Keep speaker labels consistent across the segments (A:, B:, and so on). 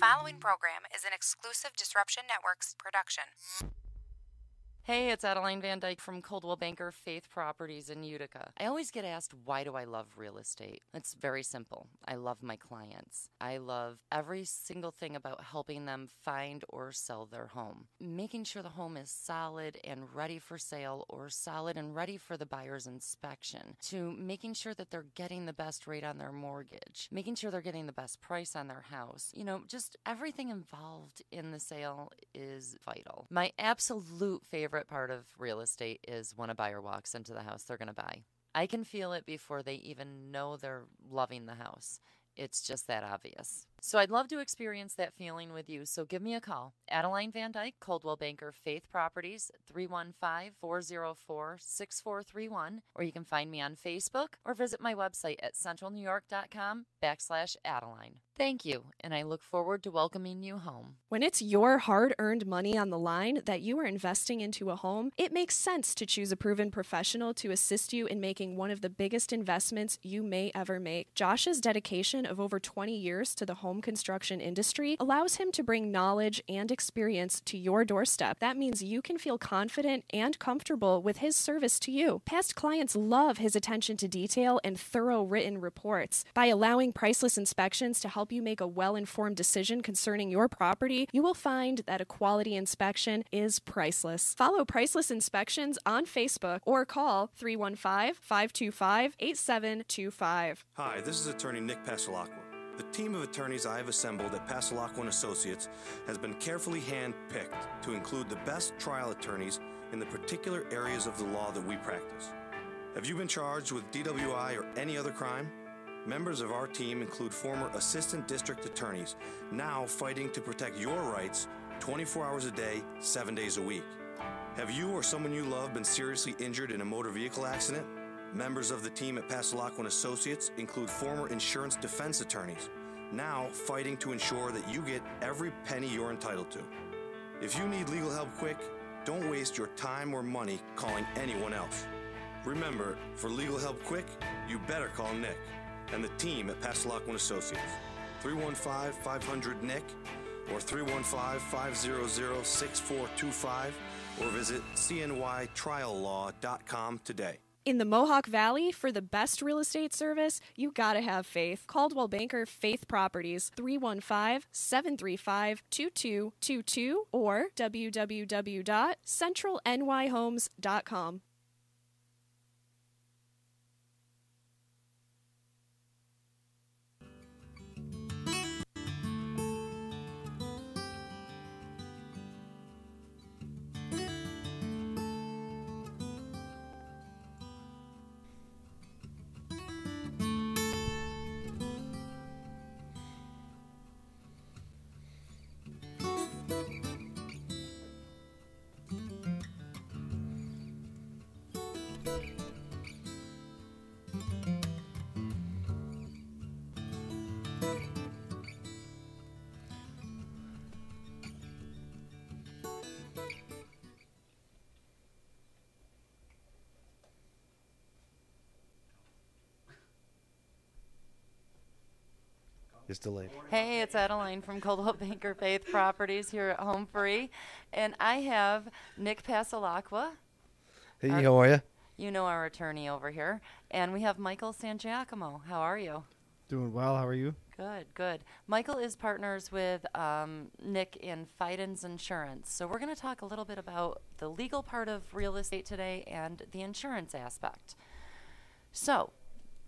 A: following program is an exclusive Disruption Networks production.
B: Hey, it's Adeline Vandyke from Coldwell Banker Faith Properties in Utica. I always get asked, why do I love real estate? It's very simple. I love my clients. I love every single thing about helping them find or sell their home. Making sure the home is solid and ready for sale, or solid and ready for the buyer's inspection, to making sure that they're getting the best rate on their mortgage, making sure they're getting the best price on their house. You know, just everything involved in the sale is vital. My absolute favorite part of real estate is when a buyer walks into the house they're going to buy. I can feel it before they even know they're loving the house. It's just that obvious. So I'd love to experience that feeling with you. So give me a call. Adeline Vandyke, Coldwell Banker Faith Properties, 315-404-6431. Or you can find me on Facebook or visit my website at centralnewyork.com/Adeline. Thank you, and I look forward to welcoming you home.
C: When it's your hard-earned money on the line that you are investing into a home, it makes sense to choose a proven professional to assist you in making one of the biggest investments you may ever make. Josh's dedication of over 20 years to the home construction industry allows him to bring knowledge and experience to your doorstep. That means you can feel confident and comfortable with his service to you. Past clients love his attention to detail and thorough written reports. By allowing Priceless Inspections to help you make a well-informed decision concerning your property, you will find that a quality inspection is priceless. Follow Priceless Inspections on Facebook or call 315-525-8725.
D: Hi, this is attorney Nick Passalaqua. The team of attorneys I have assembled at Passalaqua & Associates has been carefully hand-picked to include the best trial attorneys in the particular areas of the law that we practice. Have you been charged with DWI or any other crime? Members of our team include former assistant district attorneys, now fighting to protect your rights 24 hours a day, 7 days a week. Have you or someone you love been seriously injured in a motor vehicle accident? Members of the team at Passalaqua & Associates include former insurance defense attorneys, now fighting to ensure that you get every penny you're entitled to. If you need legal help quick, don't waste your time or money calling anyone else. Remember, for legal help quick, you better call Nick and the team at Passalaqua & Associates. 315-500-NICK or 315-500-6425 or visit cnytriallaw.com today.
C: In the Mohawk Valley, for the best real estate service, you gotta have faith. Coldwell Banker Faith Properties, 315-735-2222 or www.centralnyhomes.com.
E: It's delayed.
B: Hey, it's Adeline from Coldwell Banker Faith Properties here at Home Free. And I have Nick Passalaqua.
E: Hey, how are you?
B: You know our attorney over here. And we have Michael Sangiacomo. How are you?
F: Doing well. How are you?
B: Good, good. Michael is partners with Nick in Fiden's Insurance. So we're going to talk a little bit about the legal part of real estate today and the insurance aspect. So,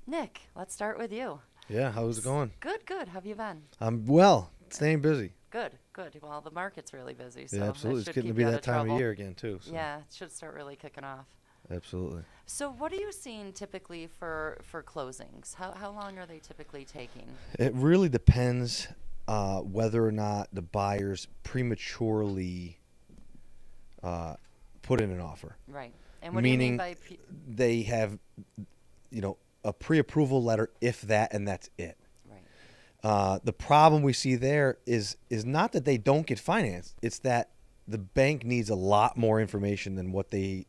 B: Nick, let's start with you.
E: Yeah, how's it going?
B: Good, good. How have you been?
E: I'm well, staying busy.
B: Good, good. Well, the market's really busy. So
E: Yeah, absolutely.
B: that
E: It's
B: should
E: getting to
B: keep
E: be
B: you out
E: that
B: of
E: time
B: trouble.
E: of year again, too. So.
B: Yeah, it should start really kicking off.
E: Absolutely.
B: So what are you seeing typically for closings? How long are they typically taking?
E: It really depends whether or not the buyers prematurely put in an offer.
B: Right. And what do you mean
E: Meaning
B: by
E: they have, a pre-approval letter, if that, and that's it.
B: Right.
E: The problem we see there is not that they don't get financed. It's that the bank needs a lot more information than what they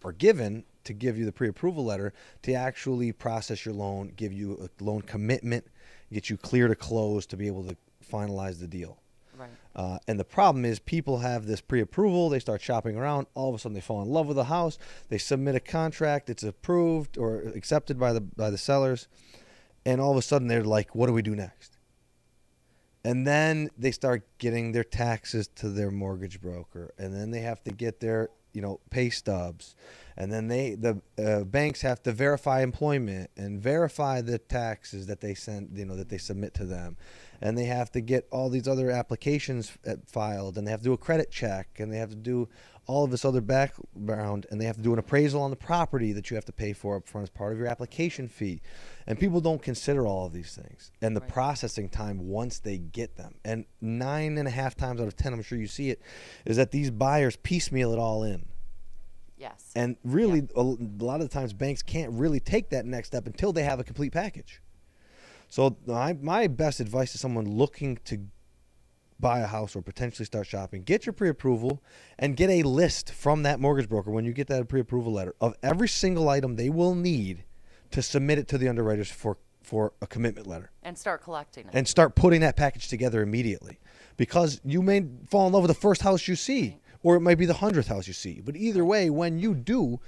E: are given to give you the pre-approval letter to actually process your loan, give you a loan commitment, get you clear to close to be able to finalize the deal.
B: Right.
E: And the problem is people have this pre-approval. They start shopping around. All of a sudden, they fall in love with the house. They submit a contract. It's approved or accepted by the sellers. And all of a sudden, they're like, what do we do next? And then they start getting their taxes to their mortgage broker. And then they have to get their pay stubs. And then the banks have to verify employment and verify the taxes that they send, that they submit to them. And they have to get all these other applications filed, and they have to do a credit check, and they have to do all of this other background, and they have to do an appraisal on the property that you have to pay for up front as part of your application fee. And people don't consider all of these things and the processing time once they get them. And 9.5 times out of 10, I'm sure you see it, is that these buyers piecemeal it all in.
B: Yes.
E: And really, a lot of the times, banks can't really take that next step until they have a complete package. So my best advice to someone looking to buy a house or potentially start shopping, get your pre-approval and get a list from that mortgage broker when you get that pre-approval letter of every single item they will need to submit it to the underwriters for a commitment letter.
B: And start collecting it.
E: And start putting that package together immediately. Because you may fall in love with the first house you see, or it might be the 100th house you see. But either way, when you do,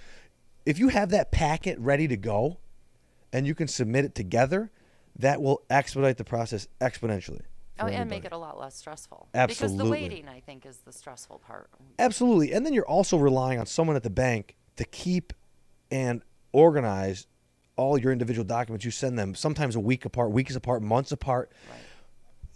E: if you have that packet ready to go and you can submit it together, that will expedite the process exponentially.
B: And make it a lot less stressful.
E: Absolutely.
B: Because the waiting, I think, is the stressful part.
E: Absolutely. And then you're also relying on someone at the bank to keep and organize all your individual documents. You send them sometimes a week apart, weeks apart, months apart. Right.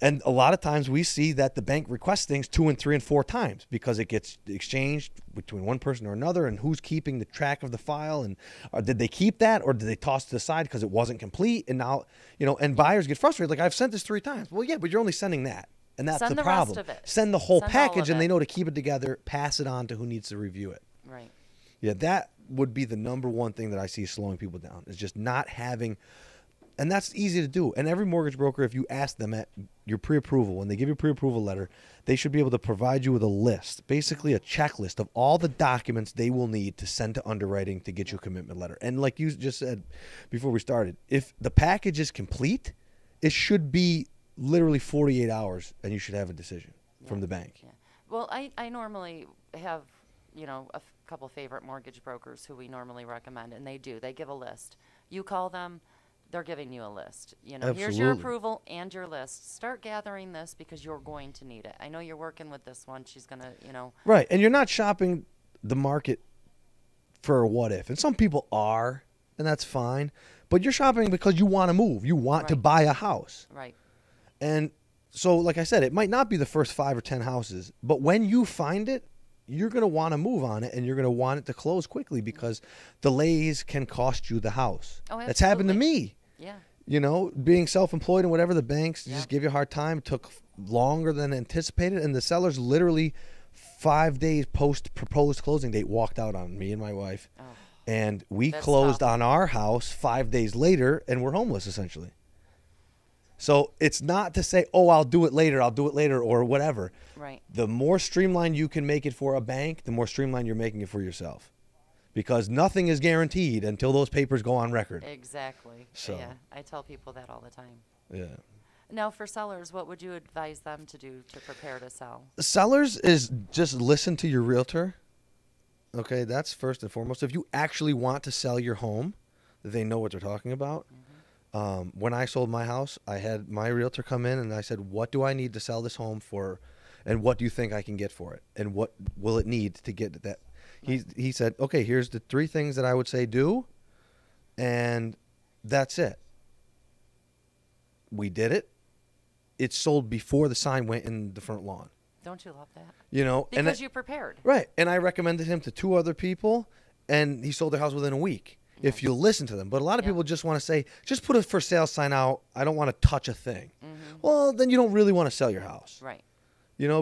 E: And a lot of times we see that the bank requests things 2 and 3 and 4 times because it gets exchanged between one person or another, and who's keeping the track of the file, and did they keep that or did they toss it to the side because it wasn't complete? And now, and buyers get frustrated. Like, I've sent this 3 times. Well, yeah, but you're only sending that. And that's the problem.
B: Rest of it.
E: Send the whole package, and they know to keep it together, pass it on to who needs to review it.
B: Right.
E: Yeah, that would be the number one thing that I see slowing people down, is just not having. And that's easy to do. And every mortgage broker, if you ask them at your pre-approval, when they give you a pre-approval letter, they should be able to provide you with a list, basically a checklist of all the documents they will need to send to underwriting to get you a commitment letter. And like you just said before we started, if the package is complete, it should be literally 48 hours and you should have a decision from the bank.
B: Yeah. Well, I normally have, a couple favorite mortgage brokers who we normally recommend, and they give a list. You call them. They're giving you a list. Here's your approval and your list. Start gathering this because you're going to need it. I know you're working with this one. She's going to,
E: Right. And you're not shopping the market for a what if. And some people are, and that's fine. But you're shopping because you want to move. You want to buy a house.
B: Right.
E: And so, like I said, it might not be the first 5 or 10 houses. But when you find it, you're going to want to move on it, and you're going to want it to close quickly because delays can cost you the house.
B: Oh, absolutely.
E: That's happened to me.
B: Yeah.
E: Being self-employed and whatever, the banks just give you a hard time. It took longer than anticipated, and the sellers literally 5 days post proposed closing date walked out on me and my wife.
B: Oh,
E: and we closed on our house 5 days later, and we're homeless essentially. So it's not to say, oh, I'll do it later, or whatever.
B: Right.
E: The more streamlined you can make it for a bank, the more streamlined you're making it for yourself. Because nothing is guaranteed until those papers go on record.
B: Exactly.
E: So.
B: Yeah, I tell people that all the time.
E: Yeah.
B: Now, for sellers, what would you advise them to do to prepare to sell?
E: Sellers is just listen to your realtor. Okay, that's first and foremost. If you actually want to sell your home, they know what they're talking about. Mm-hmm. When I sold my house, I had my realtor come in and I said, what do I need to sell this home for? And what do you think I can get for it? And what will it need to get that? He said, okay, here's the 3 things that I would say do, and that's it. We did it. It sold before the sign went in the front lawn.
B: Don't you love that?
E: Because
B: you prepared.
E: Right, and I recommended him to 2 other people, and he sold their house within a week. Yes. If you listen to them. But a lot of people just want to say, just put a for sale sign out. I don't want to touch a thing. Mm-hmm. Well, then you don't really want to sell your house.
B: Right.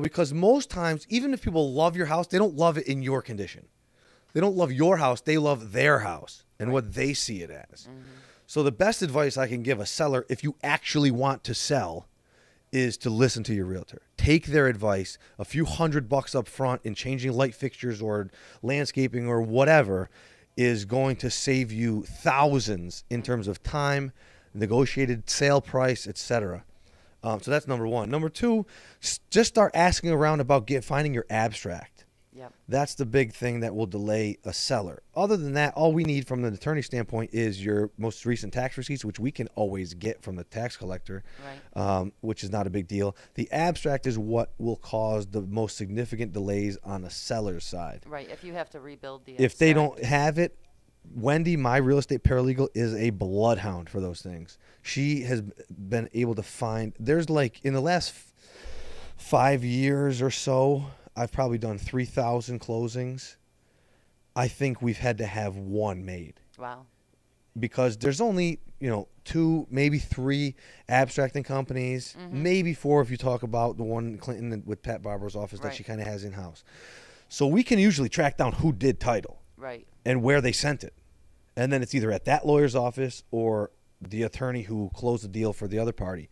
E: Because most times, even if people love your house, they don't love it in your condition. They don't love your house. They love their house and what they see it as. Mm-hmm. So the best advice I can give a seller, if you actually want to sell, is to listen to your realtor. Take their advice. A few $100 up front in changing light fixtures or landscaping or whatever is going to save you thousands in terms of time, negotiated sale price, etc. So that's number one. Number two, just start asking around about finding your abstract.
B: Yep.
E: That's the big thing that will delay a seller. Other than that, all we need from the attorney standpoint is your most recent tax receipts, which we can always get from the tax collector,
B: Right.
E: which is not a big deal. The abstract is what will cause the most significant delays on the seller's side.
B: Right. If you have to rebuild the
E: If they
B: abstract.
E: don't have it, Wendy, my real estate paralegal, is a bloodhound for those things. She has been able to find, there's like in the last 5 years or so, I've probably done 3,000 closings. I think we've had to have one made
B: Wow.
E: because there's only, 2, maybe 3 abstracting companies, maybe 4 if you talk about the one in Clinton with Pat Barber's office that
B: Right.
E: she kind of has in-house. So we can usually track down who did title
B: Right.
E: and where they sent it. And then it's either at that lawyer's office or the attorney who closed the deal for the other party.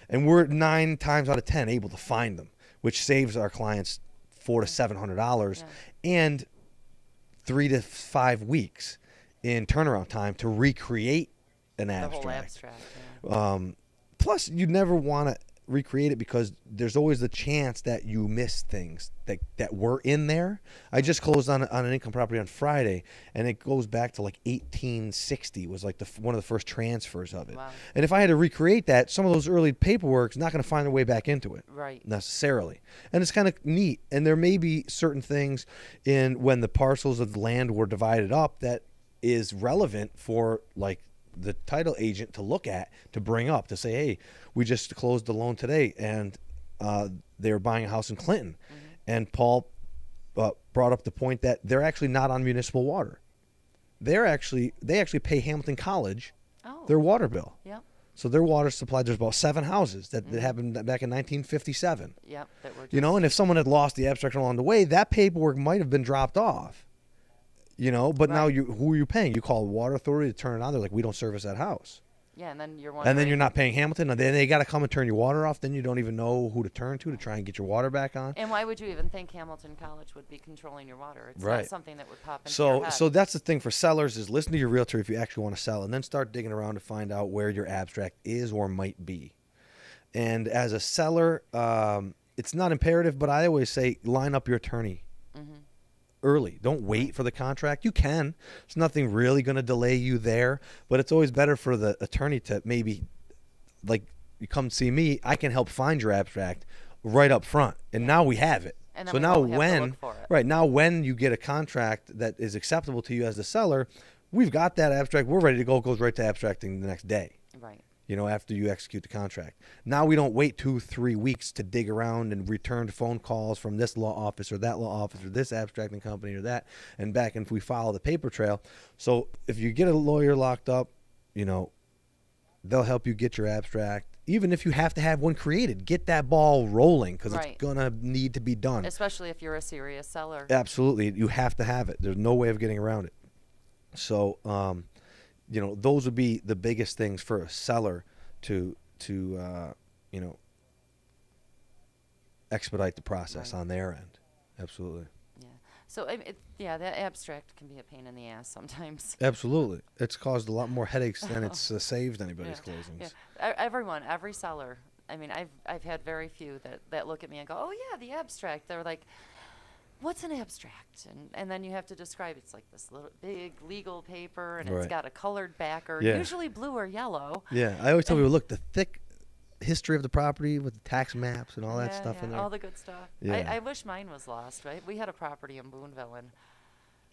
E: And we're 9 times out of 10 able to find them, which saves our clients $400 to $700 and 3 to 5 weeks in turnaround time to recreate an
B: The
E: abstract.
B: whole abstract. Yeah.
E: Plus, you never want to recreate it because there's always the chance that you miss things that were in there. I just closed on an income property on Friday, and it goes back to like 1860 was like one of the first transfers of it.
B: Wow.
E: And if I had to recreate that, some of those early paperwork's not going to find their way back into it.
B: Right.
E: Necessarily. And it's kind of neat. And there may be certain things in when the parcels of the land were divided up that is relevant for like the title agent to look at, to bring up, to say, hey, we just closed the loan today, and they were buying a house in Clinton. And Paul brought up the point that they're actually not on municipal water. They actually pay Hamilton College
B: Oh.
E: their water bill.
B: Yep.
E: So their water supply, there's about 7 houses that happened back in 1957.
B: Yep. That were just,
E: And if someone had lost the abstract along the way, that paperwork might have been dropped off. But now
B: Right.
E: who are you paying? You call the water authority to turn it on. They're like, we don't service that house.
B: Yeah, and then you're wondering.
E: And then you're not paying Hamilton. And then they got to come and turn your water off. Then you don't even know who to turn to try and get your water back on.
B: And why would you even think Hamilton College would be controlling your water? It's
E: Right.
B: not something that would pop into your head.
E: So that's the thing for sellers is listen to your realtor if you actually want to sell, and then start digging around to find out where your abstract is or might be. And as a seller, it's not imperative, but I always say line up your attorney early. Don't wait for the contract. You can. There's nothing really going to delay you there, but it's always better for the attorney to maybe, like, you come see me, I can help find your abstract right up front. And now we have it.
B: And then
E: So
B: we
E: now
B: won't have to look for it.
E: now when you get a contract that is acceptable to you as the seller, we've got that abstract. We're ready to go. It goes right to abstracting the next day.
B: Right.
E: After you execute the contract. Now we don't wait 2-3 weeks to dig around and return phone calls from this law office or that law office or this abstracting company or that, and back, and if we follow the paper trail. So if you get a lawyer locked up, they'll help you get your abstract. Even if you have to have one created, get that ball rolling because
B: Right.
E: it's going to need to be done.
B: Especially if you're a serious seller.
E: Absolutely. You have to have it. There's no way of getting around it. So, those would be the biggest things for a seller to expedite the process
B: Right.
E: on their end. Absolutely.
B: Yeah. So that abstract can be a pain in the ass sometimes.
E: Absolutely. It's caused a lot more headaches than it's saved anybody's
B: Yeah.
E: closings.
B: Yeah. Every seller. I mean, I've had very few that look at me and go, "Oh yeah, the abstract." They're like, "What's an abstract?" And then you have to describe. It's like this little big legal paper, and it's
E: Right.
B: got a colored backer,
E: Yeah.
B: usually blue or yellow.
E: Yeah. I always tell people, look, the thick history of the property with the tax maps and all that
B: Yeah,
E: stuff
B: yeah,
E: in there.
B: all the good stuff.
E: Yeah.
B: I wish mine was lost. Right? We had a property in Boonville, and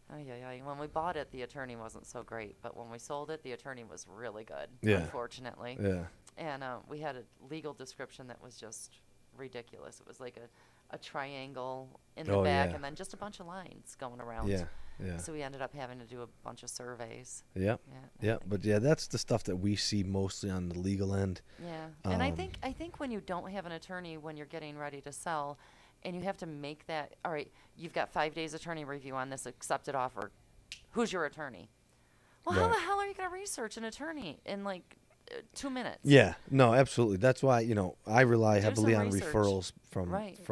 B: when we bought it, the attorney wasn't so great, but when we sold it, the attorney was really good.
E: Yeah.
B: Unfortunately.
E: Yeah.
B: And we had a legal description that was just ridiculous. It was like a triangle in the
E: Oh,
B: back,
E: yeah.
B: and then just a bunch of lines going around.
E: Yeah. Yeah.
B: So we ended up having to do a bunch of surveys.
E: Yep.
B: Yeah.
E: Yep. But yeah, that's the stuff that we see mostly on the legal end.
B: Yeah. And I
E: Um,
B: think when you don't have an attorney when you're getting ready to sell, and you have to make that, all right, you've got 5 days attorney review on this accepted offer. Who's your attorney? Well, how
E: Right.
B: the hell are you going to research an attorney in like 2 minutes?
E: Yeah, no, absolutely. That's why I rely
B: Do
E: heavily
B: some
E: on
B: research.
E: referrals from
B: Right.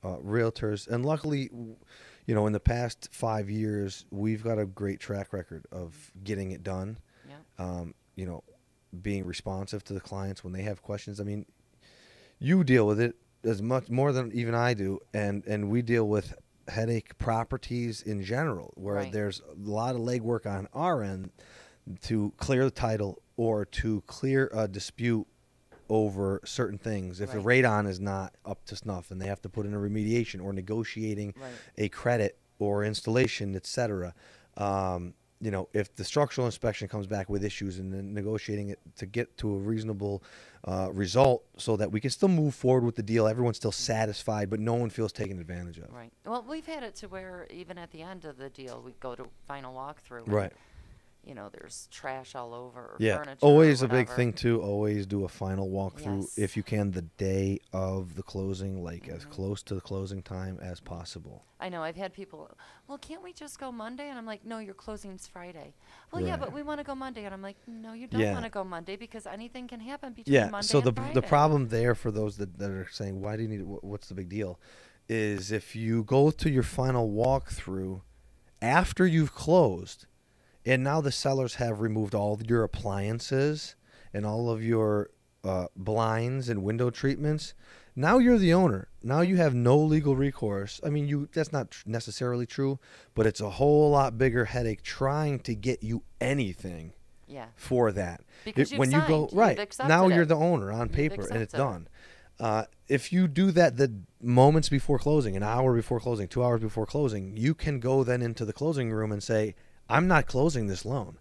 E: realtors, and luckily, in the past 5 years, we've got a great track record of getting it done.
B: Yeah.
E: Being responsive to the clients when they have questions. I mean, you deal with it as much more than even I do, and we deal with headache properties in general, where
B: Right.
E: there's a lot of legwork on our end to clear the title or to clear a dispute over certain things. If the
B: Right.
E: radon is not up to snuff and they have to put in a remediation or negotiating
B: Right.
E: a credit or installation, etc. If the structural inspection comes back with issues and then negotiating it to get to a reasonable result so that we can still move forward with the deal, everyone's still satisfied, but no one feels taken advantage of.
B: Right. Well, we've had it to where even at the end of the deal, we go to final walkthrough. and,
E: Right.
B: There's trash all over. Or
E: Yeah.
B: furniture
E: Always
B: or
E: a big
B: whatever.
E: thing too. Always do a final walkthrough
B: Yes.
E: if you can the day of the closing, like as close to the closing time as possible.
B: I know. I've had people, well, can't we just go Monday? And I'm like, no, your closing's Friday. Well, yeah,
E: Right.
B: but we want to go Monday. And I'm like, no, you don't
E: Yeah.
B: want to go Monday because anything can happen between
E: Yeah.
B: Monday
E: So
B: and
E: the
B: Friday.
E: problem there for those that are saying, why do you need it? What's the big deal? Is if you go to your final walkthrough after you've closed, and now the sellers have removed all of your appliances and all of your blinds and window treatments. Now you're the owner. Now you have no legal recourse. I mean, that's not necessarily true, but it's a whole lot bigger headache trying to get you anything
B: Yeah.
E: for that.
B: Because you've
E: when you go
B: signed, you've
E: right
B: accepted
E: now, you're
B: it.
E: the owner on
B: You've
E: paper, and it's
B: accepted
E: done. If you do that the moments before closing, an hour before closing, 2 hours before closing, you can go then into the closing room and say, I'm not closing this loan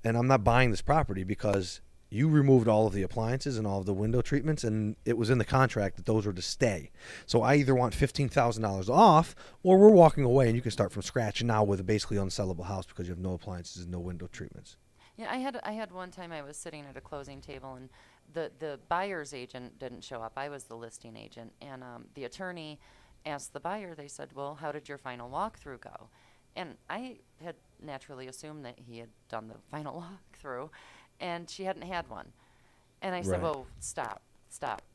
E: and I'm not buying this property because you removed all of the appliances and all of the window treatments, and it was in the contract that those were to stay. So I either want $15,000 off, or we're walking away and you can start from scratch now with a basically unsellable house because you have no appliances and no window treatments.
B: Yeah, I had one time I was sitting at a closing table and the buyer's agent didn't show up. I was the listing agent, and the attorney asked the buyer. They said, "Well, how did your final walkthrough go?" And I had naturally assumed that he had done the final walkthrough, and she hadn't had one. And I said,
E: Right.
B: "Well, stop.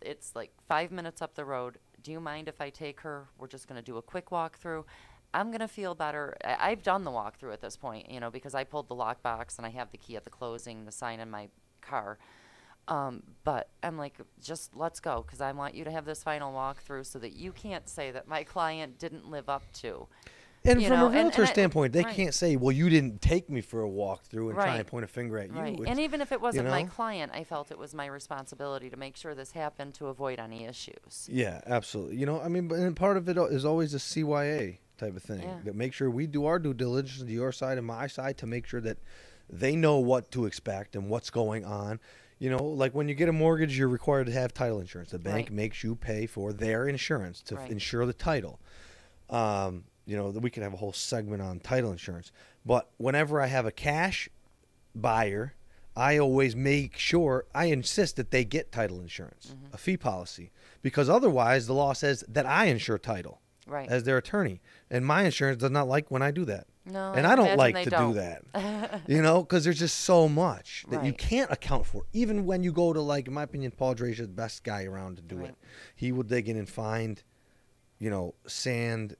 B: It's like 5 minutes up the road. Do you mind if I take her? We're just going to do a quick walkthrough. I'm going to feel better." I've done the walkthrough at this point, because I pulled the lockbox and I have the key at the closing, the sign in my car. But I'm like, just let's go, because I want you to have this final walkthrough so that you can't say that my client didn't live up to.
E: And
B: You
E: from
B: know,
E: a
B: and-
E: realtor
B: and I-
E: standpoint, they
B: right.
E: can't say, well, you didn't take me for a walkthrough and try
B: Right.
E: and point a finger at you.
B: Right.
E: It's-
B: And even if it wasn't my
E: know?
B: client, I felt it was my responsibility to make sure this happened to avoid any issues.
E: Yeah, absolutely. And part of it is always a CYA type of thing.
B: Yeah.
E: That make sure we do our due diligence to your side and my side to make sure that they know what to expect and what's going on. Like when you get a mortgage, you're required to have title insurance. The bank
B: Right.
E: makes you pay for their insurance to
B: Right.
E: insure the title. We could have a whole segment on title insurance. But whenever I have a cash buyer, I always make sure, I insist that they get title insurance, a fee policy, because otherwise the law says that I insure title
B: Right.
E: as their attorney. And my insurance does not like when I do that.
B: No,
E: And
B: I
E: I don't
B: imagine
E: like
B: they
E: to
B: don't.
E: do that, because there's just so much that you
B: Right.
E: can't account for. Even when you go to, like, in my opinion, Paul Drazia's the best guy around to do
B: Right.
E: it. He will dig in and find, sand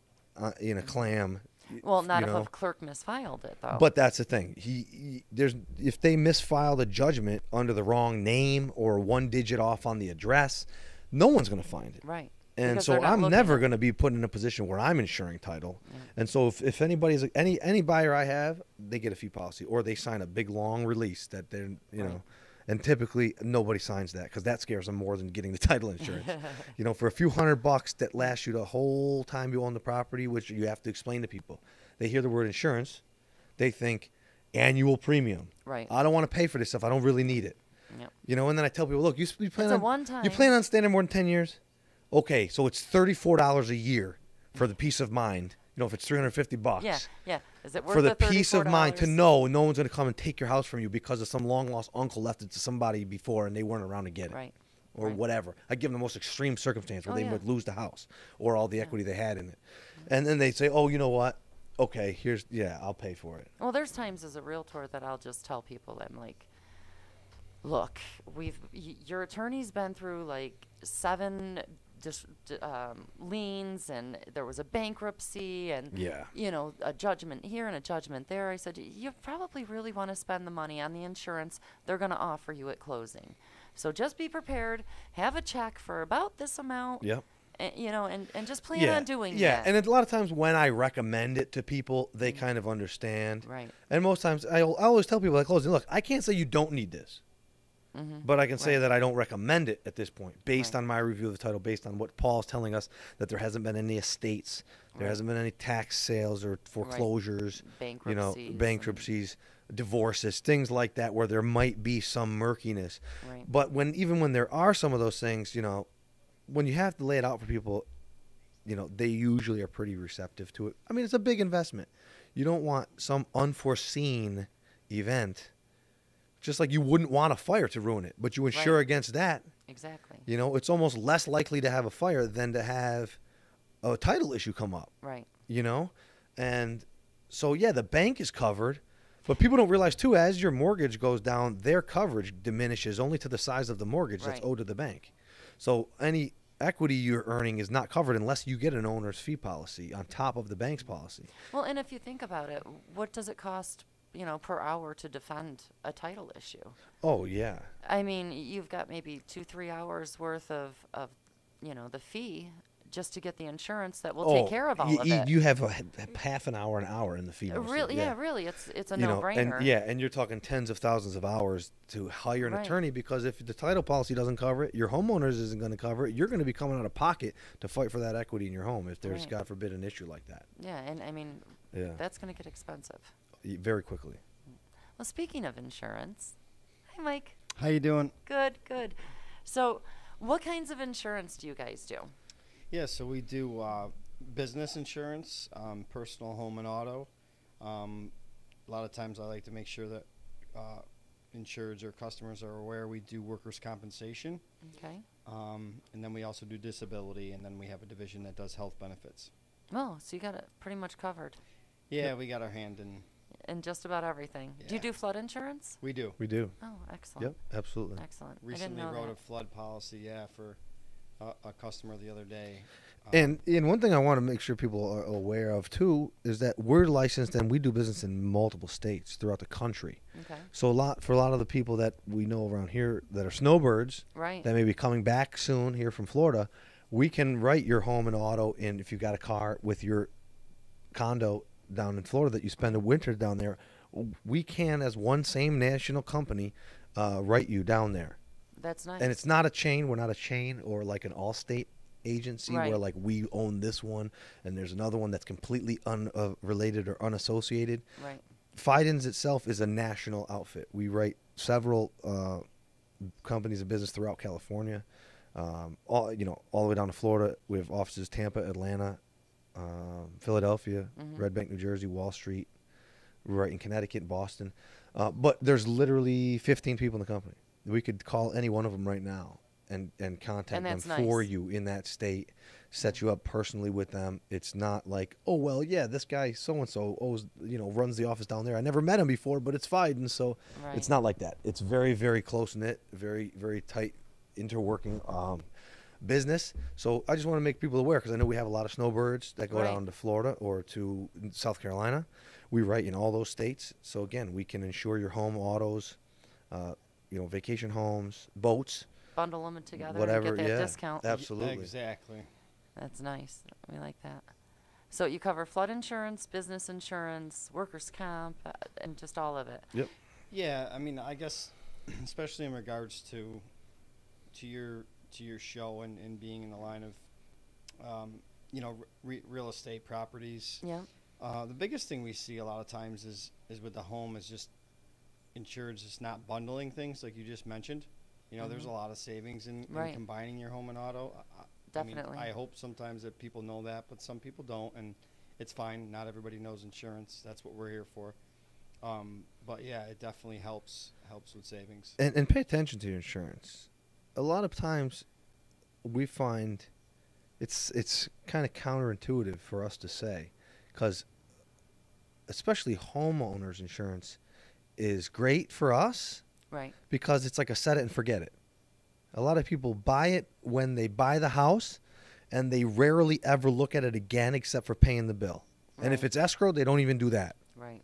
E: in a clam.
B: Well, not
E: you
B: if
E: know.
B: a clerk misfiled it, though.
E: But that's the thing. If they misfiled a judgment under the wrong name or one digit off on the address, no one's going to find it.
B: Right.
E: And
B: Because
E: so
B: they're not
E: I'm
B: looking
E: never
B: at-
E: going to be put in a position where I'm insuring title. And so if anybody's any buyer I have, they get a fee policy or they sign a big long release that they're and typically nobody signs that because that scares them more than getting the title insurance. For a few $100 that lasts you the whole time you own the property, which you have to explain to people. They hear the word insurance, they think annual premium.
B: Right.
E: I don't want to pay for this stuff. I don't really need it.
B: Yep.
E: And then I tell people, look, you plan
B: a
E: on
B: one-time.
E: you plan on staying there more than 10 years? Okay, so it's $34 a year for the peace of mind. If it's $350.
B: Yeah, yeah. Is it worth
E: For the peace of mind to
B: $34?
E: know no one's going to come and take your house from you because of some long lost uncle left it to somebody before and they weren't around to get it.
B: Right.
E: Or
B: Right.
E: whatever. I give them the most extreme circumstance where
B: Oh,
E: they
B: yeah.
E: would lose the house or all the equity they had in it. And then they say, oh, you know what? Okay, I'll pay for it.
B: Well, there's times as a realtor that I'll just tell people, I'm like, look, your attorney's been through like 7 liens, and there was a bankruptcy, and
E: Yeah.
B: a judgment here and a judgment there. I said, you probably really want to spend the money on the insurance they're going to offer you at closing. So just be prepared. Have a check for about this amount.
E: Yep.
B: And just plan on doing that.
E: Yeah, and a lot of times when I recommend it to people, they kind of understand.
B: Right.
E: And most times, I always tell people at closing, look, I can't say you don't need this, but I can say that I don't recommend it at this point, based on my review of the title, based on what Paul's telling us, that there hasn't been any estates, there hasn't been any tax sales or foreclosures, bankruptcies, divorces, things like that, where there might be some murkiness.
B: Right.
E: But even when there are some of those things, when you have to lay it out for people, they usually are pretty receptive to it. I mean, it's a big investment. You don't want some unforeseen event, just like you wouldn't want a fire to ruin it, but you insure against that.
B: Exactly.
E: It's almost less likely to have a fire than to have a title issue come up.
B: Right.
E: And so, yeah, the bank is covered, but people don't realize, too, as your mortgage goes down, their coverage diminishes only to the size of the mortgage that's owed to the bank. So any equity you're earning is not covered unless you get an owner's fee policy on top of the bank's policy.
B: Well, and if you think about it, what does it cost, per hour to defend a title issue?
E: Oh, yeah.
B: I mean, you've got maybe 2-3 hours worth of the fee just to get the insurance that will take care of all of it.
E: You have half an hour in the fee.
B: Really, really, it's a no-brainer.
E: And you're talking tens of thousands of hours to hire an attorney, because if the title policy doesn't cover it, your homeowners isn't going to cover it. You're going to be coming out of pocket to fight for that equity in your home if there's, God forbid, an issue like that.
B: Yeah, and I mean, that's going to get expensive.
E: Very quickly.
B: Well, speaking of insurance, hi, Mike.
F: How you doing?
B: Good. So, what kinds of insurance do you guys do?
F: Yeah, so we do business insurance, personal, home, and auto. A lot of times I like to make sure that insureds or customers are aware we do workers' compensation.
B: Okay.
F: And then we also do disability, and then we have a division that does health benefits.
B: Oh, so you got it pretty much covered.
F: Yeah, we got our hand in
B: just about a,everything.
F: Yeah.
B: Do you do flood insurance?
F: We do.
E: We do.
B: Oh, excellent.
E: Yep, absolutely.
B: Excellent.
F: Recently
B: I didn't know
F: wrote
B: that.
F: a flood policy, for a customer the other day.
E: And one thing I want to make sure people are aware of, too, is that we're licensed and we do business in multiple states throughout the country.
B: Okay.
E: So for a lot of the people that we know around here that are snowbirds,
B: Right.
E: that may be coming back soon here from Florida, we can write your home and auto in if you got a car with your condo down in Florida that you spend a winter down there. We can, as one same national company, write you down there.
B: That's nice.
E: And it's not a chain. We're not a chain or like an Allstate agency where like we own this one and there's another one that's completely unrelated or unassociated.
B: Right.
E: Fidens itself is a national outfit. We write several companies of business throughout California, all the way down to Florida. We have offices Tampa, Atlanta, Philadelphia, Red Bank, New Jersey, Wall Street. We write in Connecticut, Boston. But there's literally 15 people in the company. We could call any one of them right now and contact them for you in that state, set you up personally with them. It's not like, oh, well, yeah, this guy so-and-so runs the office down there. I never met him before, but it's fine. And so it's not like that. It's very, very close-knit, very, very tight interworking business. So I just want to make people aware, because I know we have a lot of snowbirds that go down to Florida or to South Carolina. We write in all those states. So, again, we can insure your home, autos, vacation homes, boats.
B: Bundle them together
E: whatever,
B: and get that discount.
E: Absolutely.
F: Exactly.
B: That's nice. We like that. So you cover flood insurance, business insurance, workers' comp, and just all of it.
E: Yep.
F: Yeah, I mean, I guess, especially in regards to your show and being in the line of, real estate properties.
B: Yeah.
F: The biggest thing we see a lot of times is with the home is just insured, just not bundling things like you just mentioned. There's a lot of savings in combining your home and auto.
B: Definitely.
F: I hope sometimes that people know that, but some people don't, and it's fine. Not everybody knows insurance. That's what we're here for. But yeah, it definitely helps with savings.
E: And pay attention to your insurance. A lot of times we find it's kind of counterintuitive for us to say, because especially homeowners insurance is great for us.
B: Right.
E: Because it's like a set it and forget it. A lot of people buy it when they buy the house, and they rarely ever look at it again except for paying the bill. Right. And if it's escrow, they don't even do that.
B: Right.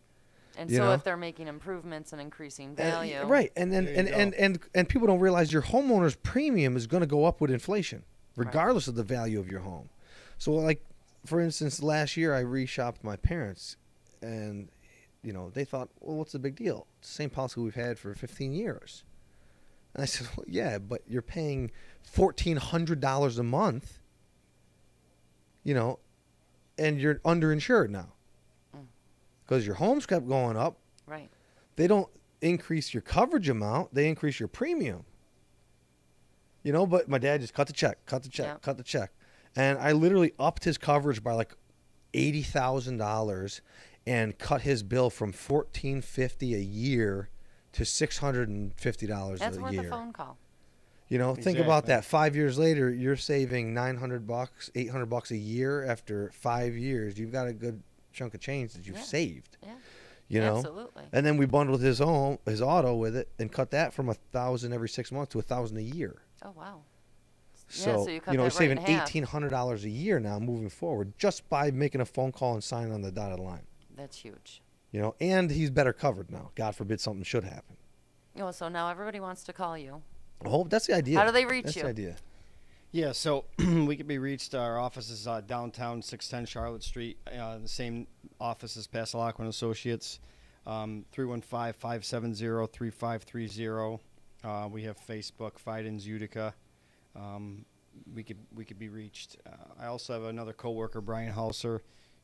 B: And
E: You
B: so
E: know?
B: if they're making improvements and increasing value.
E: Right. And then and people don't realize your homeowner's premium is going to go up with inflation, regardless of the value of your home. So, like, for instance, last year I reshopped my parents, and, you know, they thought, well, what's the big deal? It's the same policy we've had for 15 years. And I said, well, yeah, but you're paying $1,400 a month, you know, and you're underinsured now. Because your homes kept going up.
B: Right.
E: They don't increase your coverage amount. They increase your premium. You know, but my dad just cut the check. And I literally upped his coverage by like $80,000 and cut his bill from $1,450 a year to $650
B: That's
E: a
B: worth
E: year.
B: a phone call.
E: You know, think about that. 5 years later, you're saving $900, $800 a year. After 5 years, you've got a good chunk of change that you've saved.
B: Yeah.
E: You know,
B: Absolutely.
E: and then we bundled his auto with it and cut that from $1,000 every 6 months to $1,000 a year.
B: Oh wow.
E: So,
B: you cut
E: you know,
B: that
E: he's saving
B: right in half.
E: $1,800 a year now moving forward just by making a phone call and signing on the dotted line.
B: That's huge.
E: You know, and he's better covered now. God forbid something should happen.
B: Oh, so now everybody wants to call you.
E: Oh, that's the idea.
B: How do they reach
E: That's
B: you?
E: the idea.
F: Yeah, so we can be reached. Our office is downtown, 610 Charlotte Street. The same office as Passalaqua and Associates. 315-570-3530. We have Facebook, Fidens Utica. We could be reached. I also have another coworker, Brian Halser,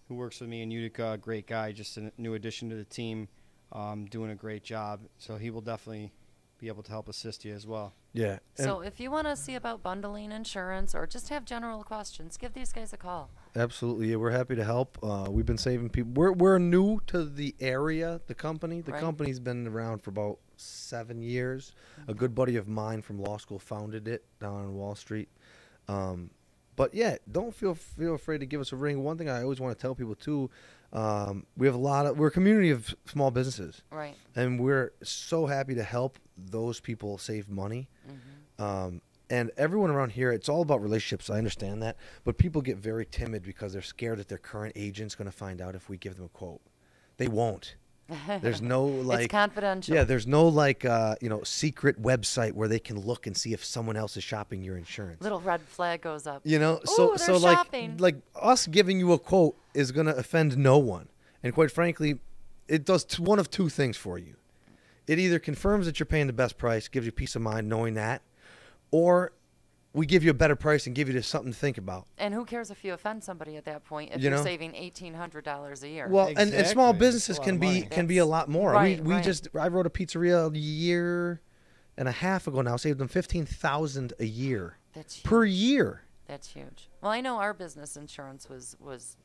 F: who works with me in Utica. A great guy, just a new addition to the team, doing a great job. So he will definitely be able to help assist you as well.
E: Yeah.
B: So if you want to see about bundling insurance or just have general questions, give these guys a call.
E: Absolutely. Yeah, we're happy to help. We've been saving people. We're new to the area, the company. The company's been around for about 7 years. A good buddy of mine from law school founded it down on Wall Street. But yeah, don't feel afraid to give us a ring. One thing I always want to tell people too, we're a community of small businesses.
B: Right.
E: And we're so happy to help those people save money. And everyone around here, it's all about relationships. I understand that. But people get very timid because they're scared that their current agent's going to find out if we give them a quote. They won't. There's no
B: it's confidential.
E: Yeah, there's no secret website where they can look and see if someone else is shopping your insurance.
B: Little red flag goes up.
E: You know,
B: Ooh, they're shopping.
E: like us giving you a quote is going to offend no one. And quite frankly, it does one of two things for you. It either confirms that you're paying the best price, gives you peace of mind knowing that, or we give you a better price and give you something to think about.
B: And who cares if you offend somebody at that point if
E: You
B: you're
E: know?
B: saving $1,800 a year?
E: Well, and small
F: Exactly.
E: businesses
F: That's a lot
E: can
F: of
E: be
F: money.
E: can be a lot more.
B: Right,
E: we
B: right.
E: I wrote a pizzeria a year and a half ago now, saved them $15,000 a year
B: That's huge.
E: per year.
B: That's huge. Well, I know our business insurance was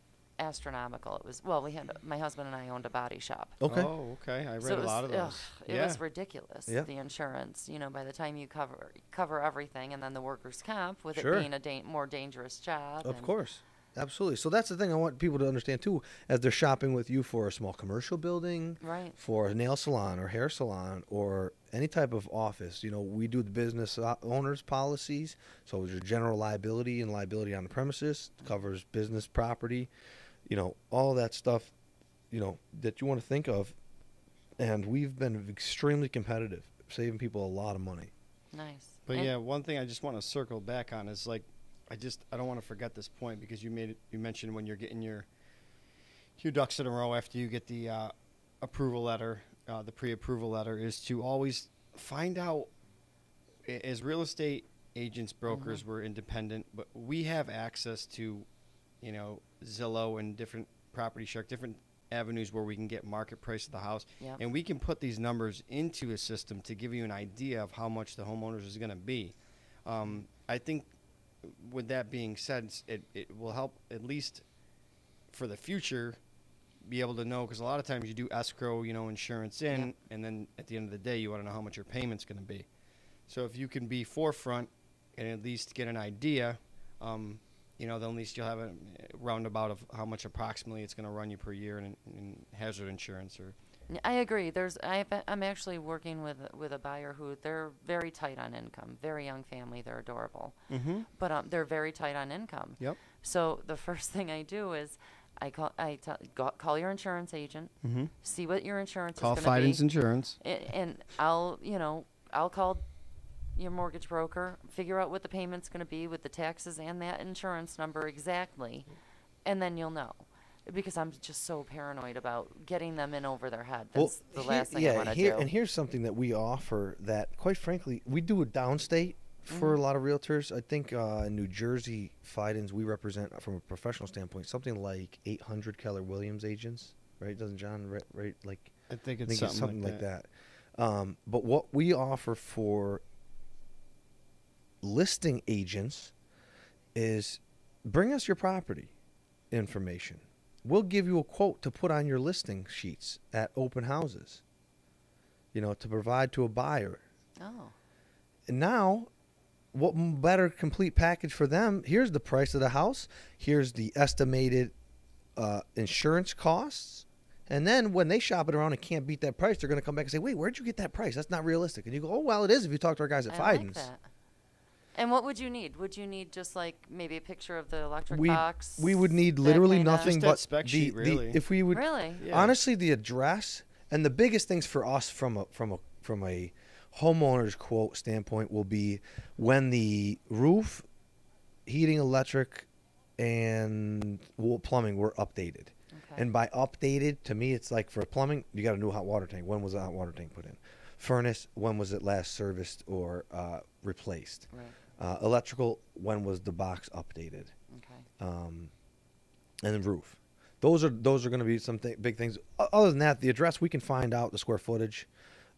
B: astronomical. It was, well, my husband and I owned a body shop.
E: Okay.
F: Oh, okay. I read
B: So
F: a lot of those.
B: It was ridiculous,
E: Yeah.
B: the insurance. You know, by the time you cover everything, and then the workers' comp, with
E: Sure.
B: it being a more dangerous job.
E: Of
B: and-
E: course. Absolutely. So that's the thing I want people to understand too, as they're shopping with you for a small commercial building,
B: Right.
E: for a nail salon or hair salon or any type of office. You know, we do the business owners policies. So your general liability and liability on the premises covers business property, you know, all that stuff, you know, that you want to think of. And we've been extremely competitive, saving people a lot of money.
B: Nice.
F: But
B: And-
F: yeah, one thing I just want to circle back on is like, I don't want to forget this point because you mentioned when you're getting your ducks in a row after you get the approval letter, the pre-approval letter, is to always find out, as real estate agents, brokers, we're independent, but we have access to, you know, Zillow and different Property Shark, different avenues where we can get market price of the house.
B: Yep.
F: And we can put these numbers into a system to give you an idea of how much the homeowners is going to be. I think with that being said, it will help at least for the future be able to know, because a lot of times you do escrow, you know, insurance in,
B: Yep.
F: and then at the end of the day you want to know how much your payment's going to be. So if you can be forefront and at least get an idea, you know, then at least you'll have a roundabout of how much approximately it's going to run you per year in hazard insurance. Or
B: I agree. I'm actually working with a buyer who they're very tight on income. Very young family. They're adorable.
F: Mm-hmm.
B: But they're very tight on income.
F: Yep.
B: So the first thing I do is Call your insurance agent.
F: Mm-hmm.
B: See what your insurance
F: Call
B: is going to be.
F: Fidens Insurance.
B: And I'll call your mortgage broker, figure out what the payment's going to be with the taxes and that insurance number exactly, and then you'll know. Because I'm just so paranoid about getting them in over their head. That's the last thing I want to do.
E: And here's something that we offer that, quite frankly, we do a downstate for a lot of realtors. I think in New Jersey, Fidens, we represent, from a professional standpoint, something like 800 Keller Williams agents, right? Doesn't John, right? Like,
F: I think it's something like that.
E: But what we offer for listing agents is bring us your property information. We'll give you a quote to put on your listing sheets at open houses, to provide to a buyer.
B: Oh.
E: And now, what better complete package for them? Here's the price of the house. Here's the estimated insurance costs. And then when they shop it around and can't beat that price, they're going to come back and say, wait, where'd you get that price? That's not realistic. And you go, oh, well, it is if you talk to our guys at
B: I
E: Fidens.
B: like that. And what would you need? Would you need just like maybe a picture of the electric box?
E: We would need literally nothing
F: Just that
E: but
F: spec sheet, really.
E: If we would
B: Really?
F: Yeah.
E: honestly, the address and the biggest things for us from a homeowner's quote standpoint will be when the roof, heating, electric, and plumbing were updated.
B: Okay.
E: And by updated, to me, it's like for plumbing, you got a new hot water tank. When was the hot water tank put in? Furnace, when was it last serviced or replaced?
B: Right.
E: Electrical, when was the box updated?
B: Okay.
E: And then roof. Those are going to be some big things. Other than that, the address, we can find out the square footage,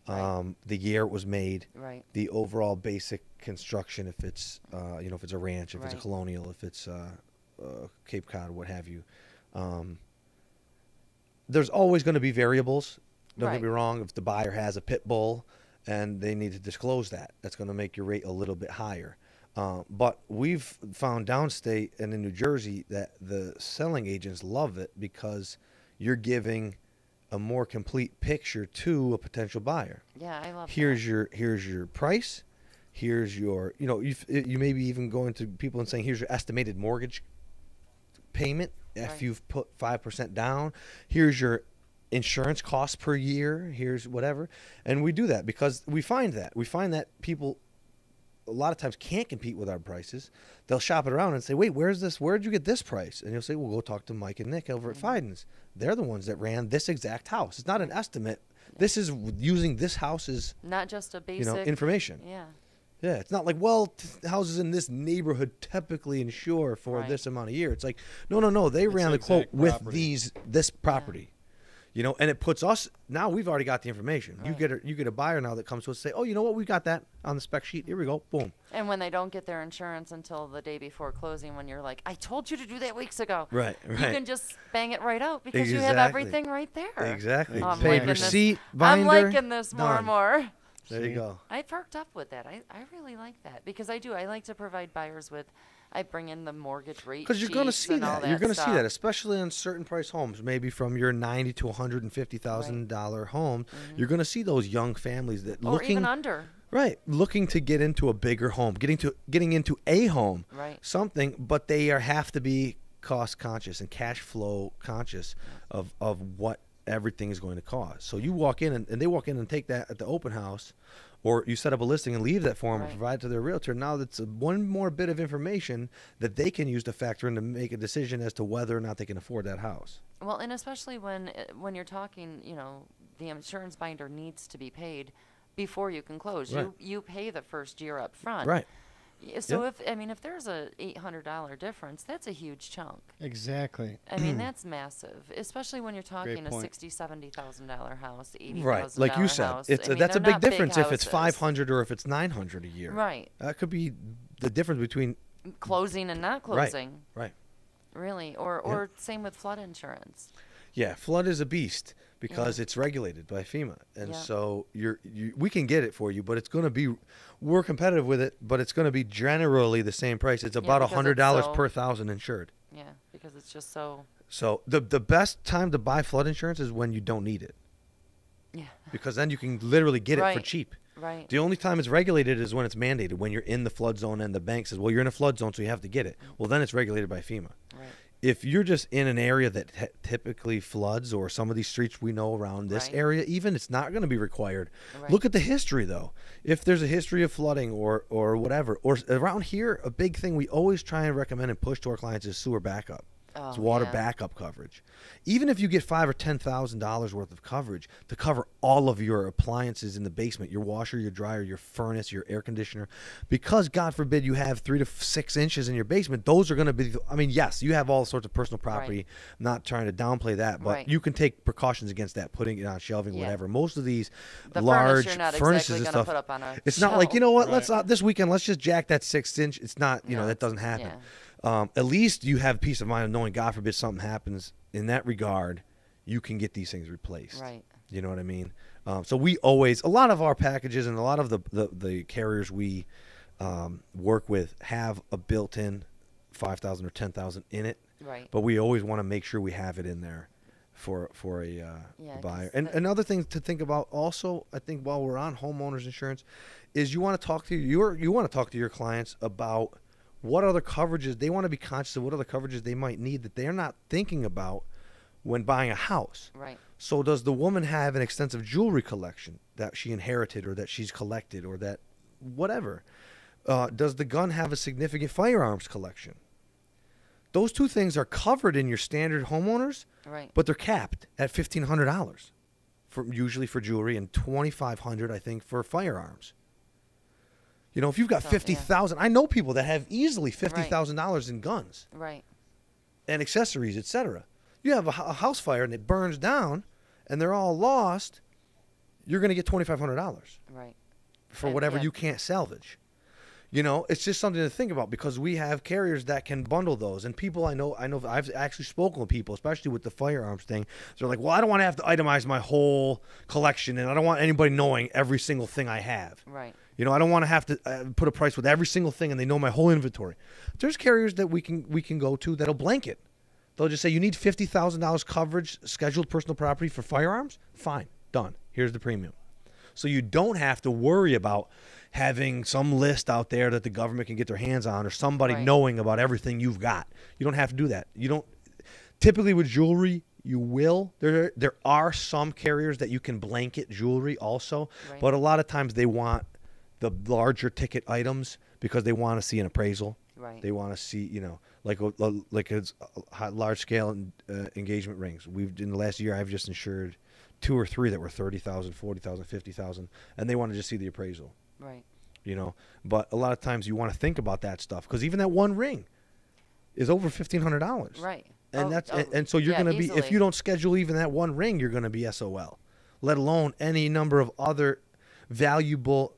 B: Right.
E: the year it was made,
B: Right.
E: the overall basic construction, if it's if it's a ranch, if it's a
B: Right.
E: colonial, if it's Cape Cod, what have you. There's always going to be variables. Don't
B: Right.
E: get me wrong. If the buyer has a pit bull and they need to disclose that, that's going to make your rate a little bit higher. But we've found downstate and in New Jersey that the selling agents love it because you're giving a more complete picture to a potential buyer.
B: Yeah, I love
E: Here's your price. Here's your you may be even going to people and saying here's your estimated mortgage payment if
B: Right.
E: you've put 5% down. Here's your insurance costs per year. Here's whatever, and we do that because we find that people a lot of times can't compete with our prices. They'll shop it around and say, wait, where'd you get this price? And you'll say, well, go talk to Mike and Nick over at Fidens. They're the ones that ran this exact house. It's not an estimate. This is using this house's
B: Not just a basic
E: information.
B: Yeah.
E: Yeah, it's not like, well, houses in this neighborhood typically insure for
B: Right.
E: this amount of year. It's like, no, they ran the quote
F: exact
E: with
F: property.
E: this property. And it puts us, now we've already got the information.
B: Right.
E: You get a buyer now that comes to us and say, oh, you know what, we got that on the spec sheet. Here we go, boom.
B: And when they don't get their insurance until the day before closing, when you're like, I told you to do that weeks ago.
E: Right.
B: You can just bang it right out because you have
E: Exactly.
B: everything right there.
E: Exactly.
B: Oh, I'm
E: Paid
B: liking this.
E: receipt, binder.
B: I'm liking this more
E: done.
B: and more.
E: There you go.
B: I perked up with that. I really like that because I do. I like to provide buyers with. I bring in the mortgage rate
E: Because you're going to
B: sheets
E: see
B: and all
E: that. You're going to see
B: stuff.
E: that, especially on certain price homes, maybe from your $90,000 to $150,000 home. You're going to see those young families that
B: Or even under.
E: looking to get into a bigger home, getting into a home,
B: Right.
E: something, but they have to be cost conscious and cash flow conscious of what everything is going to cost. So you walk in and they walk in and take that at the open house, or you set up a listing and leave that for them and
B: Right.
E: provide it to their realtor. Now that's one more bit of information that they can use to factor in to make a decision as to whether or not they can afford that house.
B: Well, and especially when you're talking, the insurance binder needs to be paid before you can close.
E: Right.
B: You pay the first year up front.
E: Right.
B: So if there's a $800 difference, that's a huge chunk.
F: Exactly.
B: I mean, that's massive, especially when you're talking a
F: point.
B: $60,000-$70,000 house, $80,000
E: Right, like you said,
B: house.
E: that's a
B: they're
E: big
B: not big
E: difference if it's
B: houses.
E: $500 or if it's $900 a year.
B: Right.
E: That could be the difference between
B: Closing and not closing.
E: right.
B: Really, or same with flood insurance.
E: Yeah, flood is a beast because it's regulated by FEMA, and
B: Yeah.
E: so we can get it for you, but it's going to be we're competitive with it, but it's going to be generally the same price. It's about
B: because it's
E: $100
B: so-
E: per thousand insured.
B: Yeah, because it's just so.
E: So the best time to buy flood insurance is when you don't need it,
B: Yeah.
E: because then you can literally get it for
B: Right.
E: cheap.
B: Right.
E: The only time it's regulated is when it's mandated, when you're in the flood zone and the bank says, well, you're in a flood zone, so you have to get it. Well, then it's regulated by FEMA.
B: Right.
E: if you're just in an area that typically floods, or some of these streets we know around this area, even, it's not going to be required. Look at the history, though. If there's a history of flooding or whatever, or around here, a big thing we always try and recommend and push to our clients is sewer backup. It's water backup coverage. Even if you get $5,000 or $10,000 worth of coverage to cover all of your appliances in the basement, your washer, your dryer, your furnace, your air conditioner, because God forbid you have 3 to 6 inches in your basement, those are going to be, I mean, yes, you have all sorts of personal property. I'm not trying to downplay that, but you can take precautions against that, putting it on shelving, whatever. Most of these large furnaces and stuff, put up it's not like, you know what, let's not, this weekend, let's just jack that 6 inch. It's not, you know, that doesn't happen. Yeah. At least you have peace of mind of knowing, God forbid something happens in that regard, you can get these things replaced. Right. You know what I mean? So we always, a lot of our packages and a lot of the carriers we work with have a built-in $5,000 or $10,000 in it. Right. But we always want to make sure we have it in there for a buyer. And another thing to think about also, I think, while we're on homeowners insurance, is you want to talk to your clients about what other coverages they want to be conscious of, what other coverages they might need that they're not thinking about when buying a house. Right. So does the woman have an extensive jewelry collection that she inherited or that she's collected or that whatever? Does the gun have a significant firearms collection? Those two things are covered in your standard homeowners, but they're capped at $1,500 usually for jewelry, and $2,500 I think for firearms. You know, if you've got 50,000, I know people that have easily $50,000 in guns, and accessories, etc. You have a house fire and it burns down, and they're all lost. You're going to get $2,500, for whatever you can't salvage. You know, it's just something to think about, because we have carriers that can bundle those. And people I know I've actually spoken with people, especially with the firearms thing. They're like, well, I don't want to have to itemize my whole collection, and I don't want anybody knowing every single thing I have. Right. You know, I don't want to have to put a price with every single thing, and they know my whole inventory. There's carriers that we can go to that'll blanket. They'll just say, you need $50,000 coverage, scheduled personal property for firearms? Fine, done. Here's the premium. So you don't have to worry about having some list out there that the government can get their hands on, or somebody knowing about everything you've got. You don't have to do that. You don't. Typically with jewelry, you will. There are some carriers that you can blanket jewelry also, but a lot of times they want the larger ticket items because they want to see an appraisal. Right. They want to see, you know, like a large scale engagement rings. In the last year, I've just insured 2 or 3 that were $30,000, $40,000, $50,000, and they want to just see the appraisal. Right. You know, but a lot of times you want to think about that stuff, because even that one ring is over $1,500. Right. And and so you're going to be, if you don't schedule even that one ring, you're going to be SOL, let alone any number of other valuable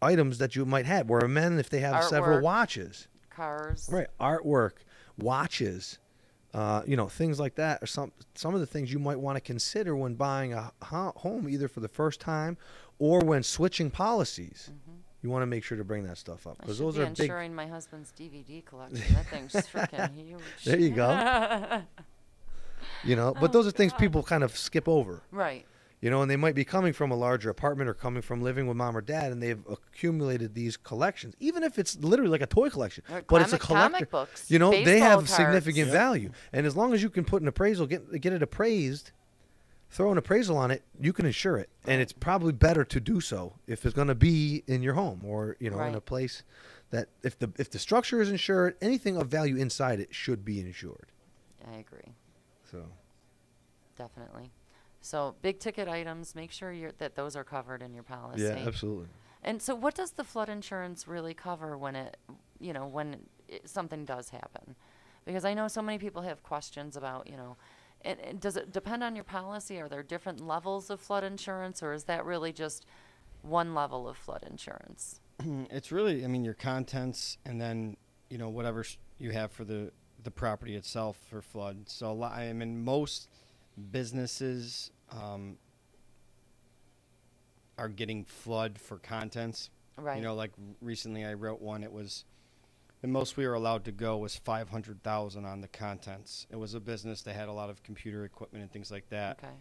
E: items that you might have. Where men, if they have several watches, cars, artwork, watches, you know, things like that, or some of the things you might want to consider when buying a home, either for the first time or when switching policies. You want to make sure to bring that stuff up, because those are big. Insuring my husband's DVD collection. That thing's freaking huge. There you go. You know, but those are things people kind of skip over. Right. You know, and they might be coming from a larger apartment or coming from living with mom or dad, and they've accumulated these collections, even if it's literally like a toy collection, but it's a collector. Comic books, you know, they have cards. Significant value, and as long as you can put an appraisal, get it appraised, throw an appraisal on it, you can insure it, and it's probably better to do so if it's going to be in your home, or you know, in a place that if the structure is insured, anything of value inside it should be insured. I agree. So, definitely. So big ticket items, make sure that those are covered in your policy. Yeah, absolutely. And so what does the flood insurance really cover when something does happen? Because I know so many people have questions about, you know, and does it depend on your policy? Are there different levels of flood insurance, or is that really just one level of flood insurance?
F: It's really, I mean, your contents, and then, you know, whatever you have for the property itself for flood. So I mean, most businesses are getting flood for contents. Right. You know, like recently I wrote one. It was the most we were allowed to go was $500,000 on the contents. It was a business that had a lot of computer equipment and things like that. Okay.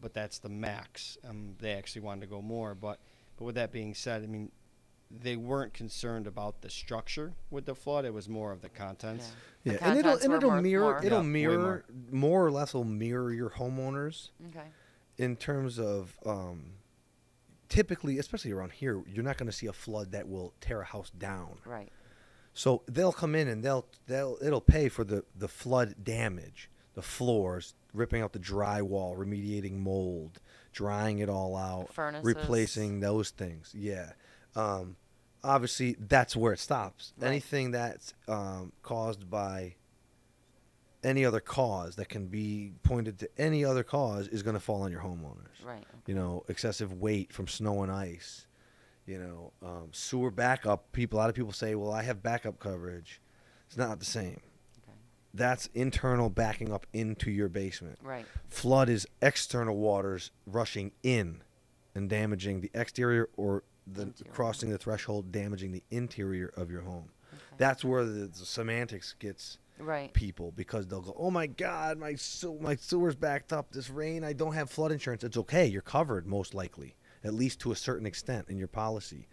F: But that's the max. They actually wanted to go more. But with that being said, I mean, they weren't concerned about the structure with the flood. It was more of the contents.
B: The
E: Yeah,
B: contents
E: and
B: were
E: it'll
B: more-
E: mirror
B: more-
E: it'll
F: Yeah, way
E: mirror more or less will mirror your homeowners
B: Okay.
E: in terms of typically, especially around here, you're not going to see a flood that will tear a house down.
B: Right.
E: So they'll come in and it'll pay for the flood damage, the floors, ripping out the drywall, remediating mold, drying it all out,
B: Furnaces.
E: replacing those things. Yeah. Obviously, that's where it stops.
B: Right.
E: Anything that's caused by any other cause that can be pointed to any other cause is going to fall on your homeowners.
B: Right.
E: You know, excessive weight from snow and ice. You know, sewer backup. A lot of people say, well, I have backup coverage. It's not the same.
B: Okay.
E: That's internal backing up into your basement.
B: Right.
E: Flood is external waters rushing in and damaging the exterior or the
B: Interior.
E: crossing the threshold, damaging the interior of your home.
B: Okay.
E: That's where the semantics gets
B: Right.
E: people, because they'll go, oh my God, my sewer's backed up. This rain, I don't have flood insurance. It's okay. You're covered most likely, at least to a certain extent in your policy.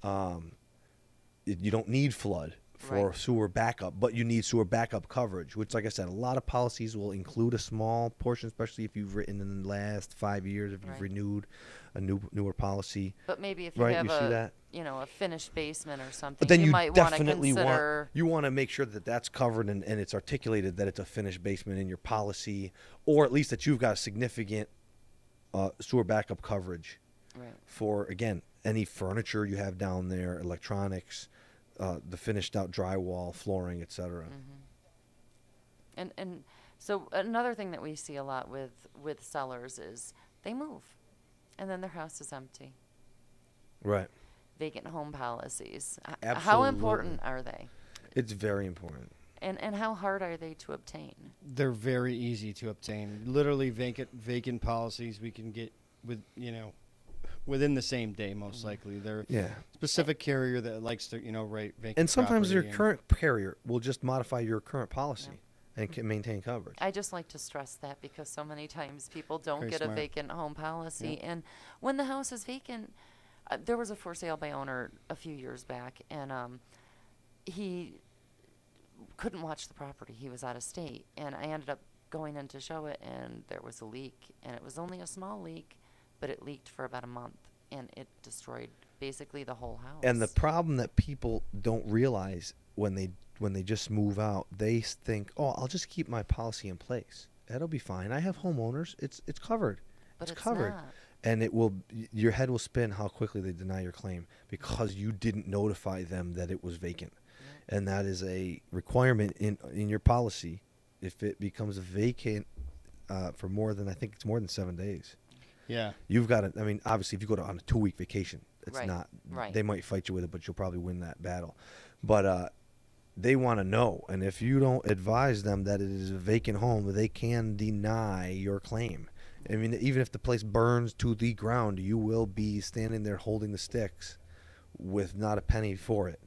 E: You don't need flood for
B: Right.
E: sewer backup, but you need sewer backup coverage, which, like I said, a lot of policies will include a small portion, especially if you've written in the last 5 years, if you've
B: Right.
E: renewed a newer policy.
B: But maybe if you
E: Right,
B: have
E: you see that?
B: a finished basement or something,
E: But then
B: you
E: you
B: might want to
E: definitely
B: consider.
E: want to make sure that that's covered and it's articulated that it's a finished basement in your policy, or at least that you've got significant sewer backup coverage
B: Right.
E: for, again, any furniture you have down there, electronics, the finished out drywall, flooring, etc.
B: And so another thing that we see a lot with sellers is they move, and then their house is empty.
E: Right.
B: Vacant home policies. How
E: Absolutely.
B: important are they?
E: It's very important.
B: And how hard are they to obtain?
F: They're very easy to obtain. Literally vacant policies we can get within the same day, most likely. They're
E: Yeah.
F: specific carrier that likes to, write vacant
E: And sometimes your
F: property and-
E: current carrier will just modify your current policy and can maintain coverage.
B: I just like to stress that because so many times people don't
F: Very
B: get a
F: smart.
B: vacant home policy. And when the house is vacant, there was a for sale by owner a few years back, and he couldn't watch the property. He was out of state. And I ended up going in to show it, and there was a leak. And it was only a small leak, but it leaked for about a month, and it destroyed basically the whole house.
E: And the problem that people don't realize when they just move out, they think, "Oh, I'll just keep my policy in place. That'll be fine. I have homeowners. It's covered.
B: But it's
E: covered."
B: not.
E: And your head will spin how quickly they deny your claim because you didn't notify them that it was vacant. And that is a requirement in your policy. If it becomes vacant for more than, I think it's more than 7 days.
F: Yeah.
E: You've got to, I mean, obviously, if you go on a 2-week vacation, it's
B: Right,
E: not,
B: right.
E: they might fight you with it, but you'll probably win that battle. But they want to know. And if you don't advise them that it is a vacant home, they can deny your claim. I mean, even if the place burns to the ground, you will be standing there holding the sticks with not a penny for it.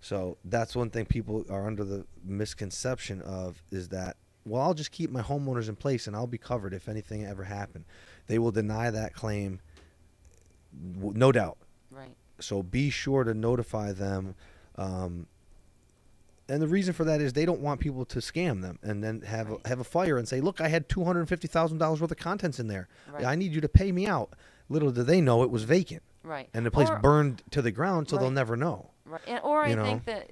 E: So that's one thing people are under the misconception of, is that, well, I'll just keep my homeowners in place and I'll be covered if anything ever happened. They will deny that claim, no doubt.
B: Right.
E: So be sure to notify them. And the reason for that is they don't want people to scam them and then have a fire and say, look, I had $250,000 worth of contents in there.
B: Right.
E: I need you to pay me out. Little do they know it was vacant.
B: Right.
E: And the place
B: Or-
E: burned to the ground, so they'll
B: Right.
E: never know.
B: Right. Or
E: You
B: I
E: know?
B: think that,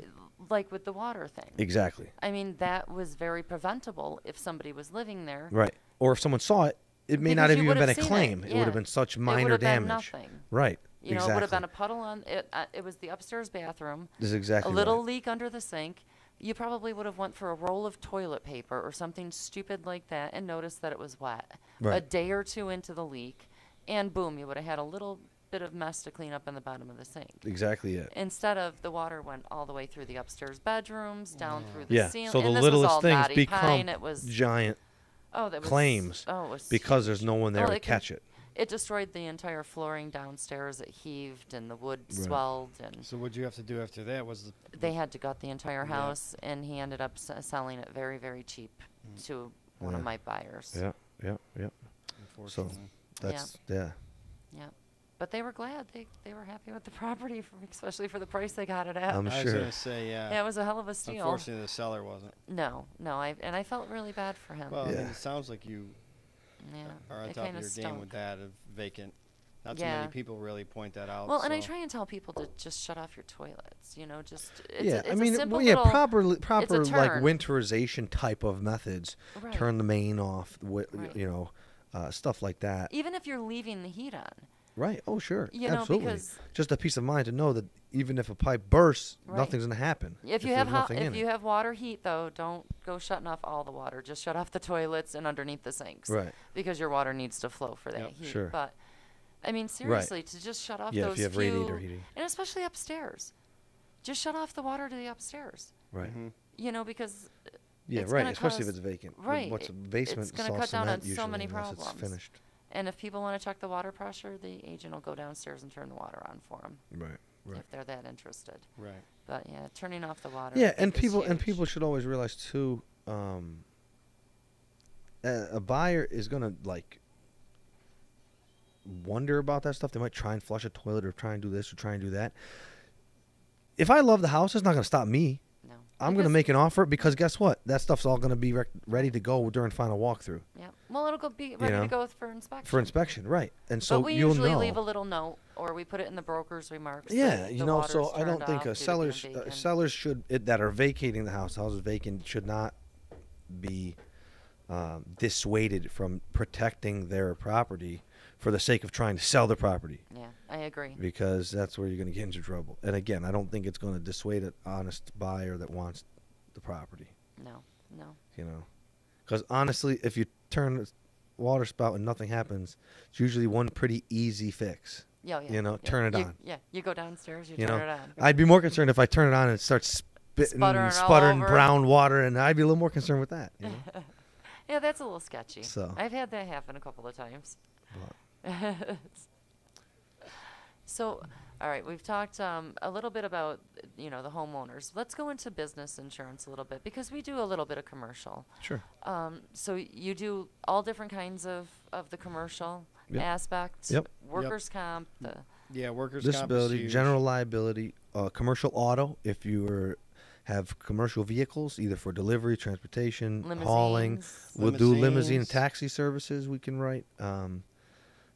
B: like with the water thing.
E: Exactly.
B: I mean, that was very preventable if somebody was living there.
E: Right. Or if someone saw it, it may
B: Because
E: not have
B: you
E: even
B: would
E: been
B: have
E: a
B: seen it,
E: claim. It would
B: yeah.
E: have been such
B: It
E: minor
B: would have been
E: damage.
B: nothing.
E: Right.
B: You know,
E: exactly.
B: it would have been a puddle on it. It was the upstairs bathroom.
E: This is exactly
B: A little
E: right.
B: leak under the sink. You probably would have went for a roll of toilet paper or something stupid like that and noticed that it was wet. A
E: Right.
B: day or two into the leak, and boom, you would have had a little bit of mess to clean up in the bottom of the sink.
E: Exactly it.
B: Instead of the water went all the way through the upstairs bedrooms, down through the
E: Yeah.
B: ceiling.
E: So the
B: and this was
E: littlest
B: all
E: things
B: knotty
E: become
B: pine. It was
E: giant
B: that was
E: claims
B: Oh, it was
E: because
B: huge.
E: there's no one there
B: Well,
E: to
B: it can-
E: catch it.
B: It destroyed the entire flooring downstairs. It heaved and the wood swelled, and
F: So what you have to do after that was
B: they had to gut the entire
F: Yeah.
B: house. And he ended up selling it very, very cheap to one of
E: Yeah.
B: my buyers.
E: Yeah. Yeah. Yeah.
F: unfortunately.
E: That's yeah.
B: Yeah. But they were glad. They were happy with the property, especially for the price they got it at.
E: I'm
F: I was
E: sure.
F: going to say, yeah.
B: Yeah, it was a hell of a steal.
F: Unfortunately, the seller wasn't.
B: No, I felt really bad for him.
F: Well, I mean,
E: Yeah.
F: it sounds like you
B: Yeah,
F: are on
B: it
F: top
B: kinda
F: of your
B: stunk.
F: game with that of vacant. Not too
B: Yeah.
F: many people really point that out.
B: Well, and I
F: so-
B: try and tell people to just shut off your toilets. Just
E: Yeah,
B: it's
E: I mean,
B: a simple
E: yeah,
B: little,
E: proper like
B: turn.
E: winterization type of methods.
B: Right.
E: Turn the main off,
B: Right.
E: stuff like that.
B: Even if you're leaving the heat on.
E: Right. Oh, sure.
B: You know,
E: Absolutely.
B: because-
E: Just a peace of mind to know that even if a pipe bursts,
B: Right.
E: nothing's going to happen.
B: If you
E: there's
B: have
E: nothing in
B: if
E: it.
B: you have water heat though, don't go shutting off all the water. Just shut off the toilets and underneath the sinks.
E: Right.
B: Because your water needs to flow for that
F: Yep.
B: heat.
E: Sure.
B: But I mean, seriously, to just shut off
E: Yeah,
B: those
E: if you have
B: few,
E: radiator heating.
B: and especially upstairs, just shut off the water to the upstairs.
E: Right.
F: Mhm.
B: Because
E: Yeah,
B: it's
E: right.
B: gonna
E: Especially if
B: cause-
E: it's vacant.
B: right,
E: What's a
B: it-
E: basement?
B: it's gonna
E: soft
B: cut down on
E: cement
B: so many
E: usually, unless
B: problems.
E: It's finished.
B: and if people want to check the water pressure, the agent will go downstairs and turn the water on for them
E: Right. Right.
B: if they're that interested.
F: Right.
B: But yeah, turning off the water. I
E: Yeah,
B: think
E: and
B: is
E: people
B: huge.
E: should always realize too. A buyer is gonna wonder about that stuff. They might try and flush a toilet or try and do this or try and do that. If I love the house, it's not gonna stop me.
B: No.
E: I'm going to
B: Because-
E: make an offer because guess what? That stuff's all going to be ready to go during final walkthrough
B: Yeah. Well, it'll be ready
E: know,
B: to go for inspection.
E: for inspection, right? And so
B: but we
E: you'll
B: usually
E: know.
B: leave a little note, or we put it in the broker's remarks.
E: Yeah,
B: that
E: you
B: the
E: know.
B: water's
E: So I don't
B: turned
E: think
B: off due to
E: sellers
B: being vacant.
E: sellers should that are vacating the house is vacant should not be dissuaded from protecting their property for the sake of trying to sell the property.
B: Yeah, I agree.
E: Because that's where you're going to get into trouble. And again, I don't think it's going to dissuade an honest buyer that wants the property.
B: No.
E: Because honestly, if you turn the water spout and nothing happens, it's usually one pretty easy fix.
B: Yeah.
E: You turn it on.
B: Yeah, you go downstairs, you
E: You
B: turn
E: know,
B: it on.
E: I'd be more concerned if I turn it on and it starts spitting,
B: Sputtering all over.
E: brown water, and I'd be a little more concerned with that. You know?
B: Yeah, that's a little sketchy.
E: So.
B: I've had that happen a couple of times.
E: But-
B: So, all right, we've talked a little bit about the homeowners. Let's go into business insurance a little bit because we do a little bit of commercial.
E: Sure.
B: So you do all different kinds of the commercial
E: Yep.
B: aspects.
E: Yep.
B: Workers' comp.
F: Yeah, workers'
E: Disability,
F: comp is
E: general liability, commercial auto. If you have commercial vehicles, either for delivery, transportation, hauling,
B: Limousines.
E: we'll do limousine and
F: Limousines.
E: taxi services. We can write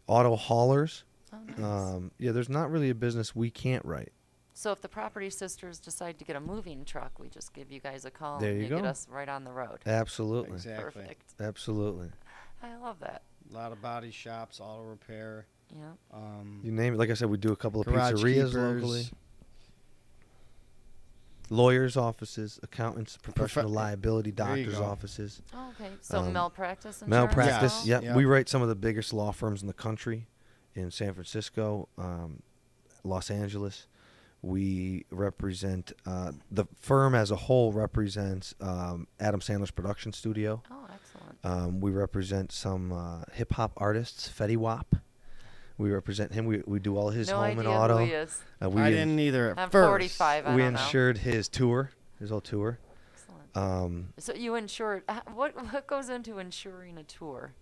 E: auto haulers.
B: Oh, nice.
E: There's not really a business we can't write.
B: So if the Property Sisters decide to get a moving truck, we just give you guys a call
E: There
B: and
E: you
B: get
E: go.
B: us right on the road.
E: Absolutely.
F: Exactly.
B: Perfect.
E: Absolutely.
B: I love that.
F: A lot of body shops, auto repair.
B: Yeah.
E: You name it. Like I said, we do a couple of
F: Garage
E: pizzerias
F: keepers.
E: locally. Lawyers' offices, accountants, professional liability,
F: There you
E: doctors'
F: go.
E: offices.
B: Oh, okay. So malpractice insurance.
E: Malpractice,
B: as
E: yeah.
B: well?
F: Yep.
E: We write some of the biggest law firms in the country in San Francisco, Los Angeles. We represent, the firm as a whole represents Adam Sandler's production studio.
B: Oh, excellent.
E: We represent some hip hop artists, Fetty Wap. We represent him. We do all his
B: No
E: home
B: idea
E: and auto.
B: who he is.
E: We
F: I didn't either at
B: I'm
F: first.
B: 45. I
E: we
B: don't know.
E: insured his tour, his whole tour.
B: Excellent. So you insured. What goes into insuring a tour?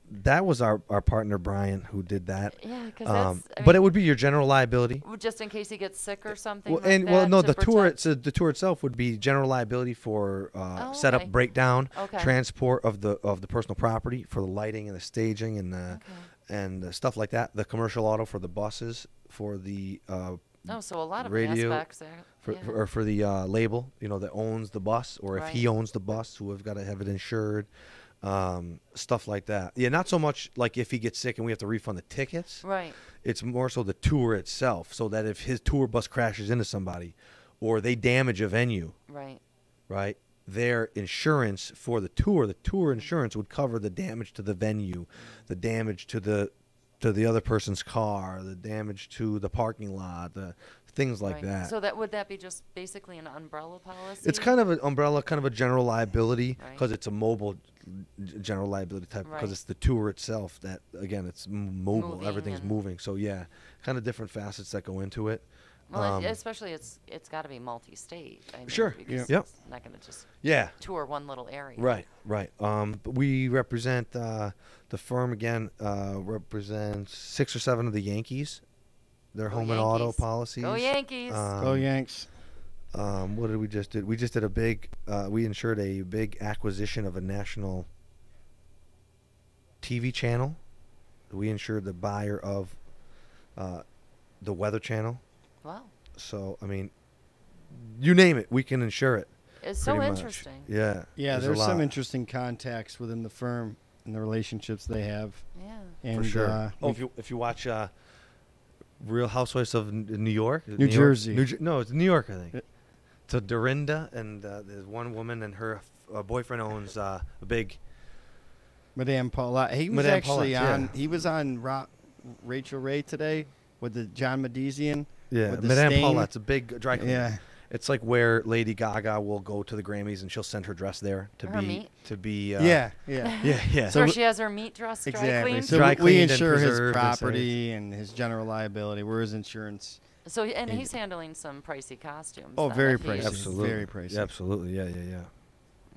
E: That was our partner Brian who did that.
B: Yeah, because that's.
E: But it would be your general liability.
B: just in case he gets sick or something.
E: Well,
B: like
E: and
B: that
E: no,
B: to
E: the tour
B: protect-
E: the tour itself would be general liability for setup,
B: okay.
E: breakdown,
B: Okay.
E: transport of the personal property, for the lighting and the staging and the stuff like that. The commercial auto for the buses, for the
B: Oh, so a lot of
E: radio,
B: aspects there.
E: for the label, that owns the bus, or if he
B: Right.
E: owns the bus, who have got to have it insured, stuff like that. Yeah, not so much like if he gets sick and we have to refund the tickets.
B: Right.
E: It's more so the tour itself, so that if his tour bus crashes into somebody, or they damage a venue,
B: Right.
E: right? Their insurance for the tour insurance would cover the damage to the venue, the damage to the other person's car, the damage to the parking lot, the things like
B: Right.
E: that.
B: So would that be just basically an umbrella policy?
E: It's kind of an umbrella, kind of a general liability,
B: Right.
E: because it's a mobile general liability type, because
B: Right.
E: it's the tour itself that, again, it's mobile.
B: Moving
E: Everything's
B: and-
E: moving. So, yeah, kind of different facets that go into it.
B: Well, especially it's got to be multi-state. I mean,
E: Sure.
B: because
E: Yep.
B: it's not going to just
E: Yeah.
B: tour one little area.
E: Right. But we represent the firm again. Represents 6 or 7 of the Yankees. Their
B: Go
E: home and auto
B: Yankees.
E: policies.
B: Go Yankees.
F: Go Yanks.
E: What did we just do? We just did a big. We insured a big acquisition of a national TV channel. We insured the buyer of the Weather Channel.
B: Wow.
E: So I mean, you name it, we can insure it.
B: It's so
E: pretty much.
B: interesting.
E: Yeah.
F: Yeah,
E: a
F: there's some
E: lot.
F: interesting contacts within the firm and the relationships they have.
B: Yeah.
F: And,
E: For sure. If you watch Real Housewives of New York,
F: New Jersey.
E: No, it's New York, I think. To Dorinda, and there's one woman, and her boyfriend owns a big.
F: Madame Paulette. He was
E: Madame
F: actually
E: Paulette,
F: on.
E: yeah.
F: He was on Rachel Ray today with the John Medizian.
E: Yeah,
F: with the
E: Madame
F: stain.
E: Paulette's a big dry cleaner.
F: Yeah.
E: It's like where Lady Gaga will go to the Grammys and she'll send her dress there to
B: Her
E: be
B: meat?
F: Yeah.
E: yeah.
B: So
F: So
B: she has her meat dress dry
F: Exactly.
B: cleaned?
F: So
E: Dry
F: we
E: cleaned and
F: insure his
E: preserved and
F: property and his general liability. We're his insurance.
B: So and he's handling some pricey costumes.
F: Oh,
B: then
F: very
B: if he-
F: pricey.
E: Absolutely.
F: Very pricey.
E: Absolutely. Yeah.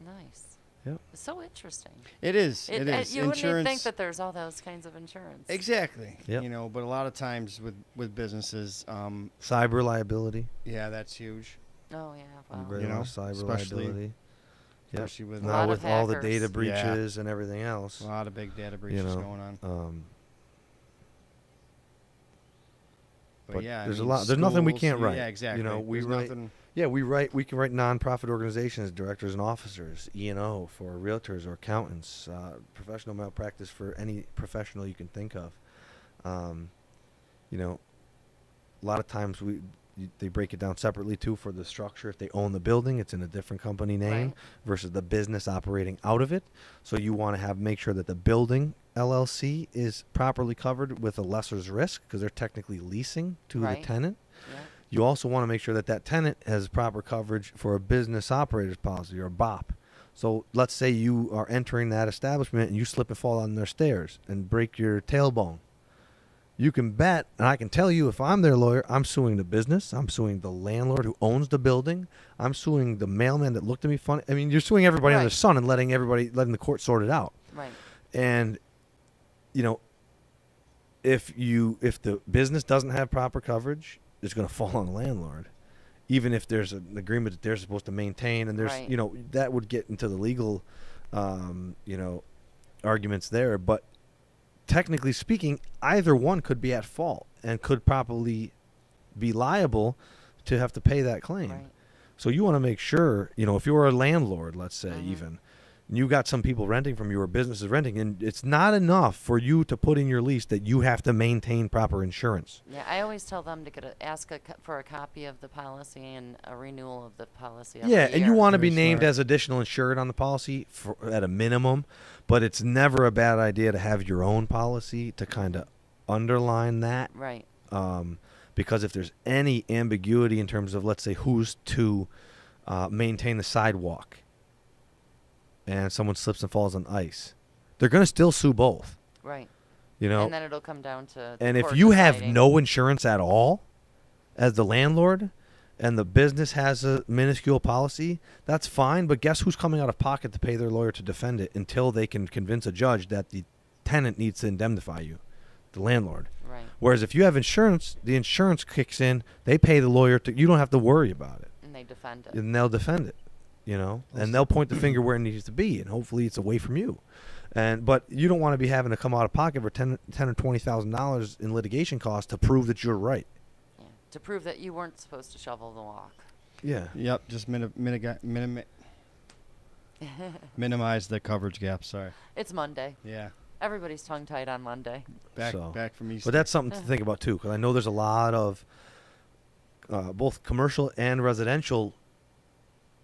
B: Nice.
E: Yep.
B: It's so interesting.
F: It is. It is.
B: You wouldn't even
F: Insurance.
B: think that there's all those kinds of insurance.
F: Exactly.
E: Yep.
F: You know, but a lot of times with businesses,
E: Cyber liability.
F: yeah, that's huge.
B: Oh yeah. Wow.
E: Very
F: You know,
E: much cyber
F: especially-
E: liability. Yep.
F: Especially with
B: A lot
E: Now
B: of
E: with all the
B: hackers.
E: data breaches and everything else.
F: a lot of big data breaches
E: know,
F: going on.
E: But
F: yeah, I
E: there's
F: mean,
E: a lot. There's nothing we
F: schools,
E: can't write.
F: Yeah, exactly.
E: You know, we
F: There's
E: write.
F: nothing.
E: Yeah, we write. We can write nonprofit organizations, directors and officers, E&O for realtors or accountants, professional malpractice for any professional you can think of. You know, a lot of times they break it down separately too for the structure. If they own the building, it's in a different company name
B: Right.
E: versus the business operating out of it. So you want to make sure that the building LLC is properly covered with a lesser's risk because they're technically leasing to
B: Right.
E: the tenant.
B: Yeah.
E: You also want to make sure that that tenant has proper coverage for a business operator's policy or a BOP. So let's say you are entering that establishment and you slip and fall on their stairs and break your tailbone. You can bet, and I can tell you if I'm their lawyer, I'm suing the business. I'm suing the landlord who owns the building. I'm suing the mailman that looked at me funny. I mean, you're suing everybody under the
B: Right.
E: sun and letting the court sort it out.
B: Right.
E: And, you know, if the business doesn't have proper coverage, it's going to fall on the landlord, even if there's an agreement that they're supposed to maintain. And there's,
B: Right.
E: you know, that would get into the legal, you know, arguments there. But technically speaking, either one could be at fault and could probably be liable to have to pay that claim.
B: Right.
E: So you want to make sure, you know, if you're a landlord, let's say
B: Mhm.
E: even, and you got some people renting from you or businesses renting, and it's not enough for you to put in your lease that you have to maintain proper insurance.
B: Yeah, I always tell them to ask for a copy of the policy and a renewal of the policy. every
E: Yeah, and you
B: year.
E: want to be
F: Very
E: named
F: smart.
E: as additional insured on the policy at a minimum, but it's never a bad idea to have your own policy to kind of underline that.
B: Right.
E: Because if there's any ambiguity in terms of, let's say, who's to maintain the sidewalk and someone slips and falls on ice, they're going to still sue both,
B: Right.
E: you know?
B: And then it'll come down to.
E: And if
B: court
E: you have
B: deciding.
E: no insurance at all as the landlord and the business has a minuscule policy, that's fine. But guess who's coming out of pocket to pay their lawyer to defend it until they can convince a judge that the tenant needs to indemnify you, the landlord.
B: Right.
E: Whereas if you have insurance, the insurance kicks in, they pay the lawyer to, you don't have to worry about it.
B: And they defend it.
E: And they'll defend it, you know, and they'll point the finger where it needs to be, and hopefully it's away from you. But you don't want to be having to come out of pocket for $10 or $20,000 in litigation costs to prove that you're right.
B: Yeah. To prove that you weren't supposed to shovel the walk.
E: Yeah.
F: Yep, just minimize the coverage gap. Sorry.
B: It's Monday.
F: Yeah.
B: Everybody's tongue-tied on Monday.
F: Back from East.
E: But that's something to think about too, because I know there's a lot of both commercial and residential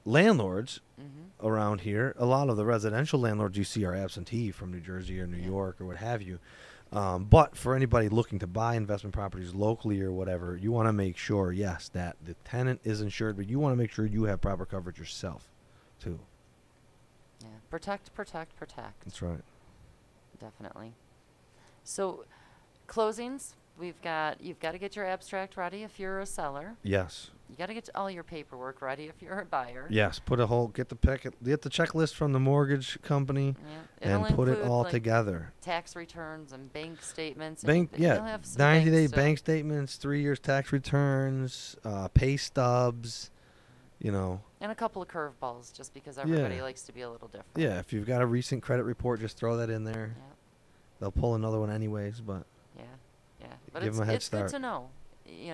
E: landlords
B: Mm-hmm.
E: around here. A lot of the residential landlords you see are absentee from New Jersey or New
B: Yeah.
E: York or what have you. But for anybody looking to buy investment properties locally or whatever, you want to make sure, yes, that the tenant is insured, but you want to make sure you have proper coverage yourself too.
B: Yeah. Protect, protect, protect.
E: That's right.
B: Definitely. So, closings, you've got to get your abstract ready if you're a seller.
E: Yes.
B: You got to get all your paperwork ready if you're a buyer.
E: Yes. Get the checklist from the mortgage company
B: Yeah.
E: and put it
B: include,
E: all
B: like,
E: together.
B: Tax returns and bank statements.
E: Bank,
B: and you'll
E: yeah,
B: have some
E: 90-day
B: stuff.
E: bank statements, 3 years tax returns, pay stubs,
B: And a couple of curveballs, just because everybody likes to be a little different.
E: Yeah, if you've got a recent credit report, just throw that in there.
B: Yeah.
E: They'll pull another one anyways, but
B: Yeah. But
E: Give 'em a head
B: it's good
E: start.
B: to know.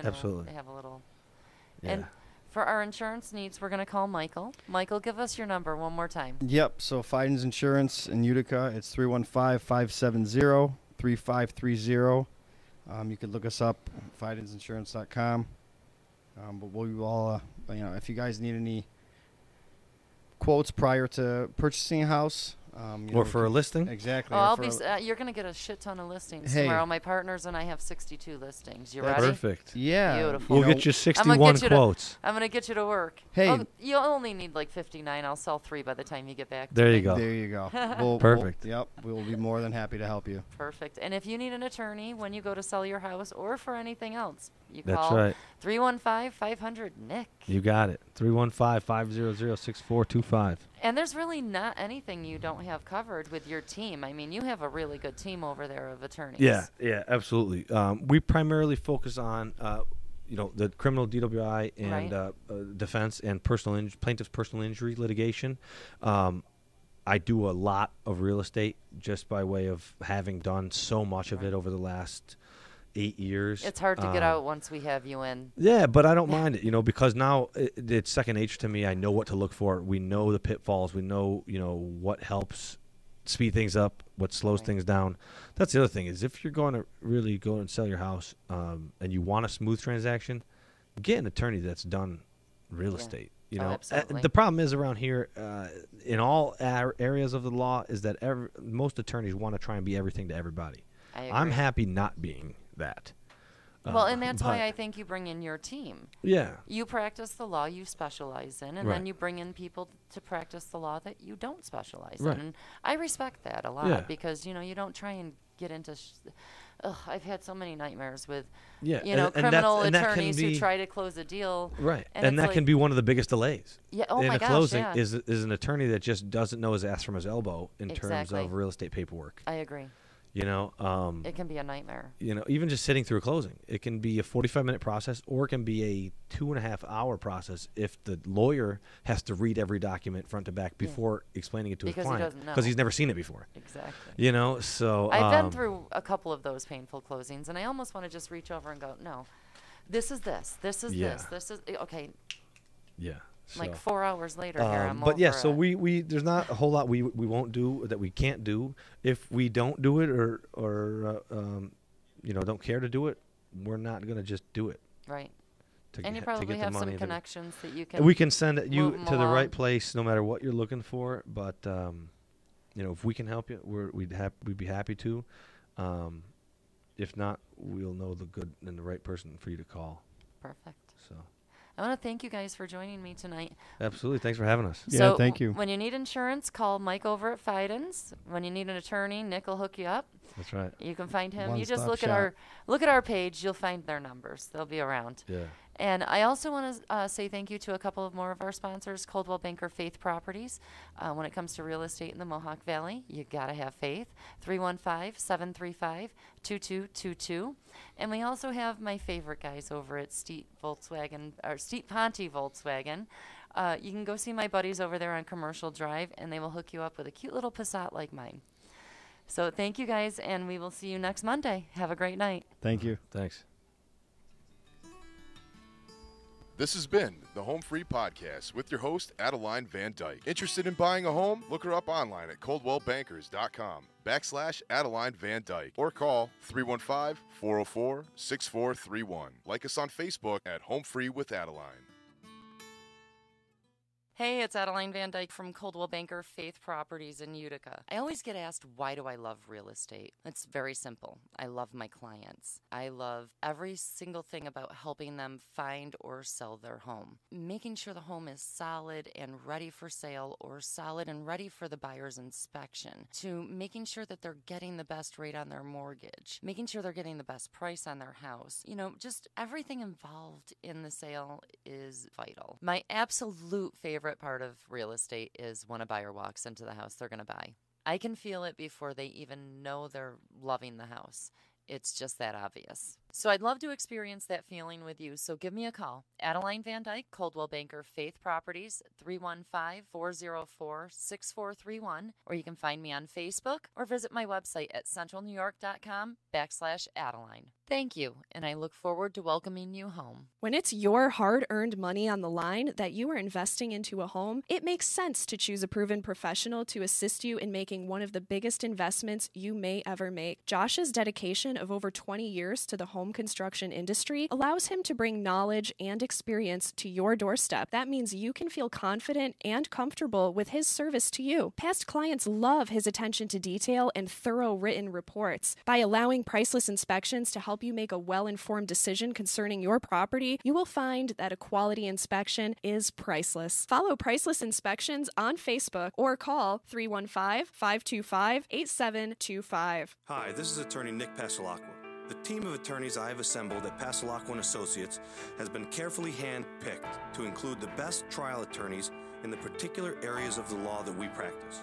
E: Absolutely.
B: They have a little.
E: yeah.
B: And for our insurance needs, we're going to call Michael. Michael, give us your number one more time.
F: Yep. So Fiden's Insurance in Utica, it's 315-570-3530. You could look us up at fidensinsurance.com. But we will all, if you guys need any quotes prior to purchasing a house.
E: Or for a listing.
F: Exactly.
B: Oh,
F: or
B: you're going to get a shit ton of listings
F: Hey.
B: tomorrow. My partners and I have 62 listings. You
F: That's
B: ready?
E: Perfect.
F: Yeah.
B: Beautiful.
E: We'll get you
B: I'm gonna
E: 61
B: get you
E: quotes.
B: I'm going to get you to work.
F: Hey.
B: Oh, you only need like 59. I'll sell 3 by the time you get back.
E: There
B: to
E: you
B: me.
E: go.
F: There you go.
E: Perfect.
F: Yep. We will be more than happy to help you.
B: Perfect. And if you need an attorney when you go to sell your house or for anything else, you
E: That's
B: call
E: right.
B: 315-500-NICK.
E: You got it. 315-500-6425.
B: And there's really not anything you don't have covered with your team. I mean, you have a really good team over there of attorneys.
E: Yeah, absolutely. We primarily focus on, the criminal DWI and defense and plaintiff's personal injury litigation. I do a lot of real estate just by way of having done so much of it over the last 8 years.
B: It's hard to get out once we have you in.
E: Yeah, but I don't mind it, because now it's second nature to me. I know what to look for. We know the pitfalls. We know, what helps speed things up, what slows things down. That's the other thing is if you're going to really go and sell your house and you want a smooth transaction, get an attorney that's done real estate.
B: Absolutely.
E: The problem is around here in all areas of the law is that most attorneys want to try and be everything to everybody.
B: I agree.
E: I'm happy not being that.
B: Well, and that's why I think you bring in your team.
E: Yeah.
B: You practice the law you specialize in, and
E: Right.
B: then you bring in people to practice the law that you don't specialize
E: Right.
B: in. And I respect that a lot
E: Yeah.
B: because, you don't try and get into I've had so many nightmares with,
E: Yeah.
B: criminal
E: and that can
B: attorneys who
E: be-
B: try to close a deal.
E: Right.
B: And
E: And
B: it's
E: that
B: like-
E: can be one of the biggest delays.
B: Yeah. Oh,
E: in
B: my
E: a
B: gosh,
E: closing
B: yeah.
E: is an attorney that just doesn't know his ass from his elbow in terms
B: Exactly.
E: of real estate paperwork.
B: I agree.
E: It
B: It can be a nightmare.
E: even just sitting through a closing, it can be a 45-minute process, or it can be a 2.5-hour process if the lawyer has to read every document front to back before explaining it to
B: Because
E: his
B: he
E: client
B: doesn't know.
E: because he's never seen it before.
B: Exactly.
E: So
B: I've been through a couple of those painful closings, and I almost want to just reach over and go, no, this is this, this is
E: Yeah.
B: this is, okay,
E: Yeah.
B: like
E: so.
B: 4 hours later here, I'm
E: But yeah,
B: over
E: so
B: it.
E: we there's not a whole lot we won't do that we can't do. If we don't do it or don't care to do it, we're not gonna just do it.
B: Right.
E: To
B: And you
E: to
B: probably
E: get the
B: have some
E: money into it.
B: connections that you can.
E: We can send it you
B: move 'em
E: to the
B: along.
E: right place, no matter what you're looking for. But if we can help you, we'd be happy to. If not, we'll know the good and the right person for you to call.
B: Perfect.
E: So
B: I want to thank you guys for joining me tonight.
E: absolutely, thanks for having us.
F: Yeah,
B: So
F: thank you.
B: When you need insurance, call Mike over at Fiden's. When you need an attorney, Nick will hook you up.
E: That's right.
B: You can find him. You just
F: One-stop
B: look at our page. You'll find their numbers. They'll be around.
E: Yeah.
B: And I also want to say thank you to a couple of more of our sponsors, Coldwell Banker Faith Properties. When it comes to real estate in the Mohawk Valley, you got to have faith. 315-735-2222. And we also have my favorite guys over at Steep Ponte Volkswagen. You can go see my buddies over there on Commercial Drive, and they will hook you up with a cute little Passat like mine. So thank you guys, and we will see you next Monday. Have a great night.
F: Thank you.
E: Thanks.
G: This has been the Home Free Podcast with your host, Adeline Vandyke. Interested in buying a home? Look her up online at coldwellbankers.com/Adeline Vandyke or call 315-404-6431. Like us on Facebook at Home Free with Adeline.
B: Hey, it's Adeline Vandyke from Coldwell Banker Faith Properties in Utica. I always get asked, why do I love real estate? It's very simple. I love my clients. I love every single thing about helping them find or sell their home. Making sure the home is solid and ready for sale or solid and ready for the buyer's inspection, to making sure that they're getting the best rate on their mortgage, making sure they're getting the best price on their house. You know, just everything involved in the sale is vital. My absolute favorite part of real estate is when a buyer walks into the house they're going to buy. I can feel it before they even know they're loving the house. It's just that obvious. So I'd love to experience that feeling with you. So give me a call. Adeline Vandyke, Coldwell Banker Faith Properties, 315-404-6431. Or you can find me on Facebook or visit my website at centralnewyork.com/Adeline. Thank you, and I look forward to welcoming you home.
C: When it's your hard-earned money on the line that you are investing into a home, it makes sense to choose a proven professional to assist you in making one of the biggest investments you may ever make. Josh's dedication of over 20 years to the home construction industry allows him to bring knowledge and experience to your doorstep. That means you can feel confident and comfortable with his service to you. Past clients love his attention to detail and thorough written reports. By allowing Priceless Inspections to help you make a well-informed decision concerning your property, you will find that a quality inspection is priceless. Follow Priceless Inspections on Facebook or call 315-525-8725.
D: Hi, this is attorney Nick Passalaqua. The team of attorneys I have assembled at Passalaqua & Associates has been carefully hand-picked to include the best trial attorneys in the particular areas of the law that we practice.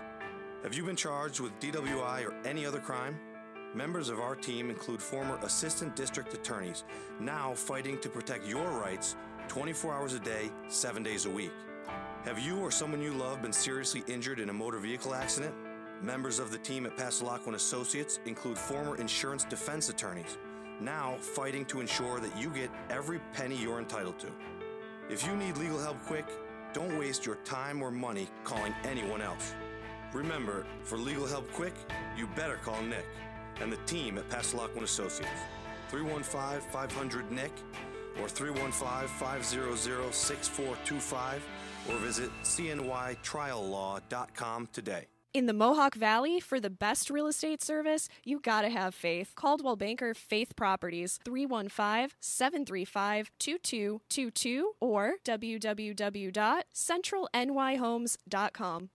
D: Have you been charged with DWI or any other crime? Members of our team include former assistant district attorneys, now fighting to protect your rights 24 hours a day, 7 days a week. Have you or someone you love been seriously injured in a motor vehicle accident? Members of the team at Passalaqua & Associates include former insurance defense attorneys, now fighting to ensure that you get every penny you're entitled to. If you need legal help quick, don't waste your time or money calling anyone else. Remember, for legal help quick, you better call Nick and the team at Passalaqua & Associates. 315-500-NICK or 315-500-6425 or visit cnytriallaw.com today.
C: In the Mohawk Valley, for the best real estate service, you gotta have faith. Coldwell Banker Faith Properties, 315-735-2222 or www.centralnyhomes.com.